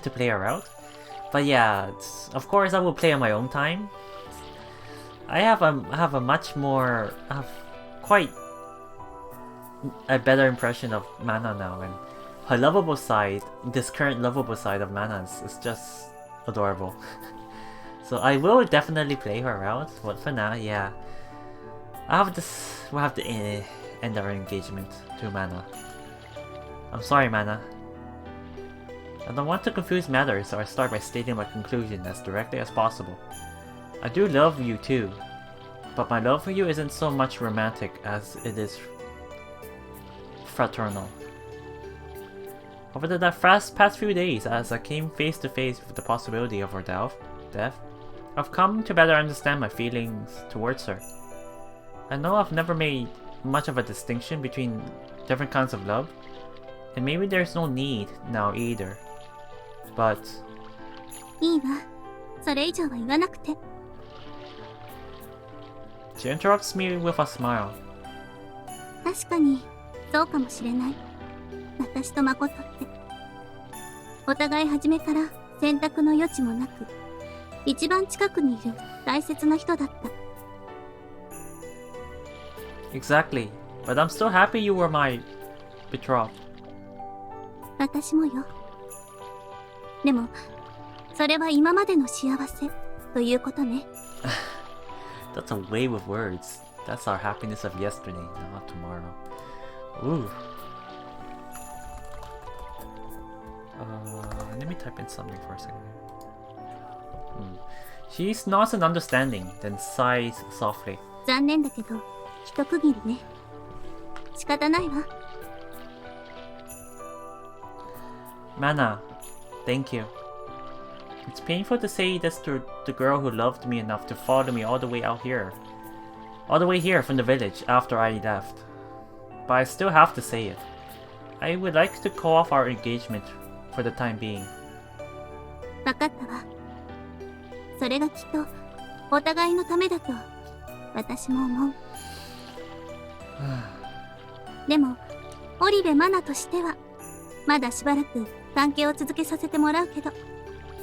Speaker 1: play her out. But yeah, of course I will play on my own time. I have quite a better impression of Mana now, and her lovable side, this current lovable side of Mana is just adorable. So I will definitely play her out, but for now, yeah. We'll have to end our engagement to Mana. I'm sorry, Mana. I don't want to confuse matters, so I start by stating my conclusion as directly as possible. I do love you too, but my love for you isn't so much romantic as it is fraternal. Over the past few days, as I came face to face with the possibility of her death, I've come to better understand my feelings towards her. I know I've never made much of a distinction between different kinds of love, and maybe there's no need now either. But...
Speaker 2: いいわ。それ以上は言わなくて。
Speaker 1: She interrupts me with a smile.
Speaker 2: 確かに、そうかもしれない。私と誠って。お互い初めから選択の余地もなく、一番近くにいる大切な人だった。
Speaker 1: Exactly, but I'm still happy you were my betrothed.
Speaker 2: 私もよ。でも、それは今までの幸せということね。
Speaker 1: That's a way with words. That's our happiness of yesterday, not tomorrow. Ooh. Let me type in something for a second. She nods in understanding, then sighs softly.
Speaker 2: 残念だけど、一区切りね。仕方ないわ。
Speaker 1: Mana, thank you. It's painful to say this to the girl who loved me enough to follow me all the way out here. All the way here from the village after I left. But I still have to say it. I would like to call off our engagement for the time being.
Speaker 2: わかったわ。それがきっとお互いのためだと私も思う。でも、織部マナとしてはまだしばらく関係を続けさせてもらうけど、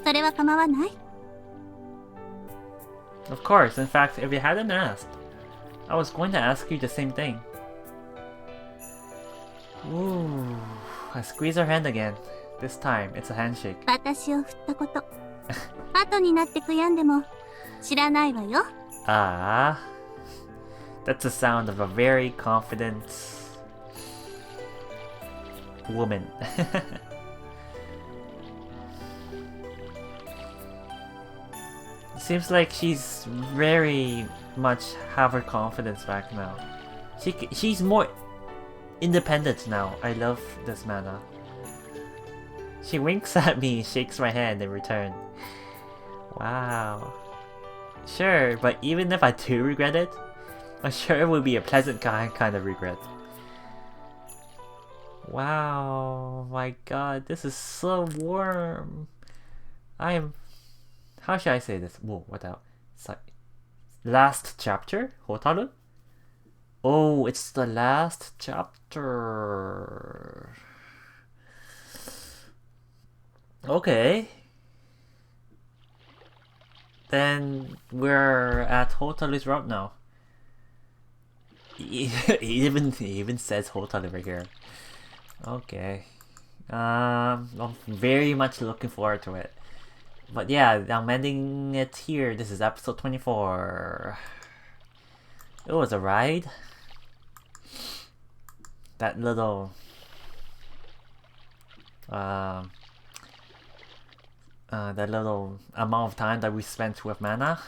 Speaker 2: それは構わない？
Speaker 1: Of course, in fact, if you hadn't asked, I was going to ask you the same thing. Ooh, I squeeze her hand again. This time, it's a handshake.
Speaker 2: 私を振ったこと、後になって悔やんでも知らないわよ。
Speaker 1: Ah, that's the sound of a very confident woman. Seems like she's very much have her confidence back now. She's more independent now. I love this Mana. She winks at me, shakes my hand in return. Wow. Sure, but even if I do regret it, I'm sure it would be a pleasant kind of regret. Wow, my god, this is so warm. How should I say this? Whoa, what the hell? It's like... Last chapter? Hotaru? Oh, it's the last chapter. Okay. Then we're at Hotaru's route now. He even says Hotaru right here. Okay. I'm very much looking forward to it. But yeah, I'm ending it here. This is episode 24. It was a ride. That little that little amount of time that we spent with Mana.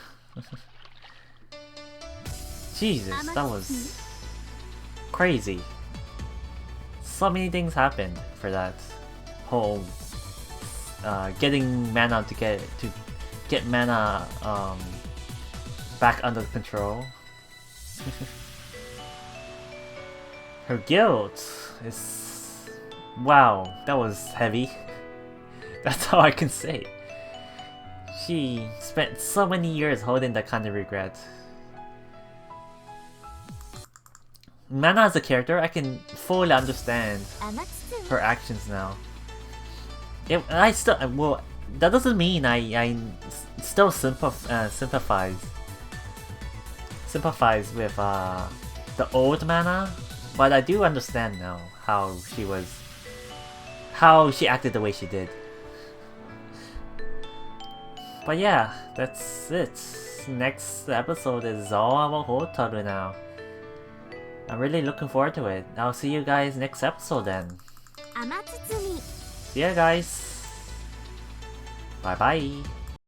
Speaker 1: Jesus, that was crazy. So many things happened for that whole getting Mana to get Mana back under control. Her guilt is... Wow, that was heavy. That's all I can say. She spent so many years holding that kind of regret. Mana as a character, I can fully understand her actions now. I still... Well, that doesn't mean I still sympathize with the old Mana, but I do understand now how she acted the way she did. But yeah, that's it. Next episode is all about Hotaru now. I'm really looking forward to it. I'll see you guys next episode then.
Speaker 2: Amatsutsumi.
Speaker 1: See ya guys. Bye bye.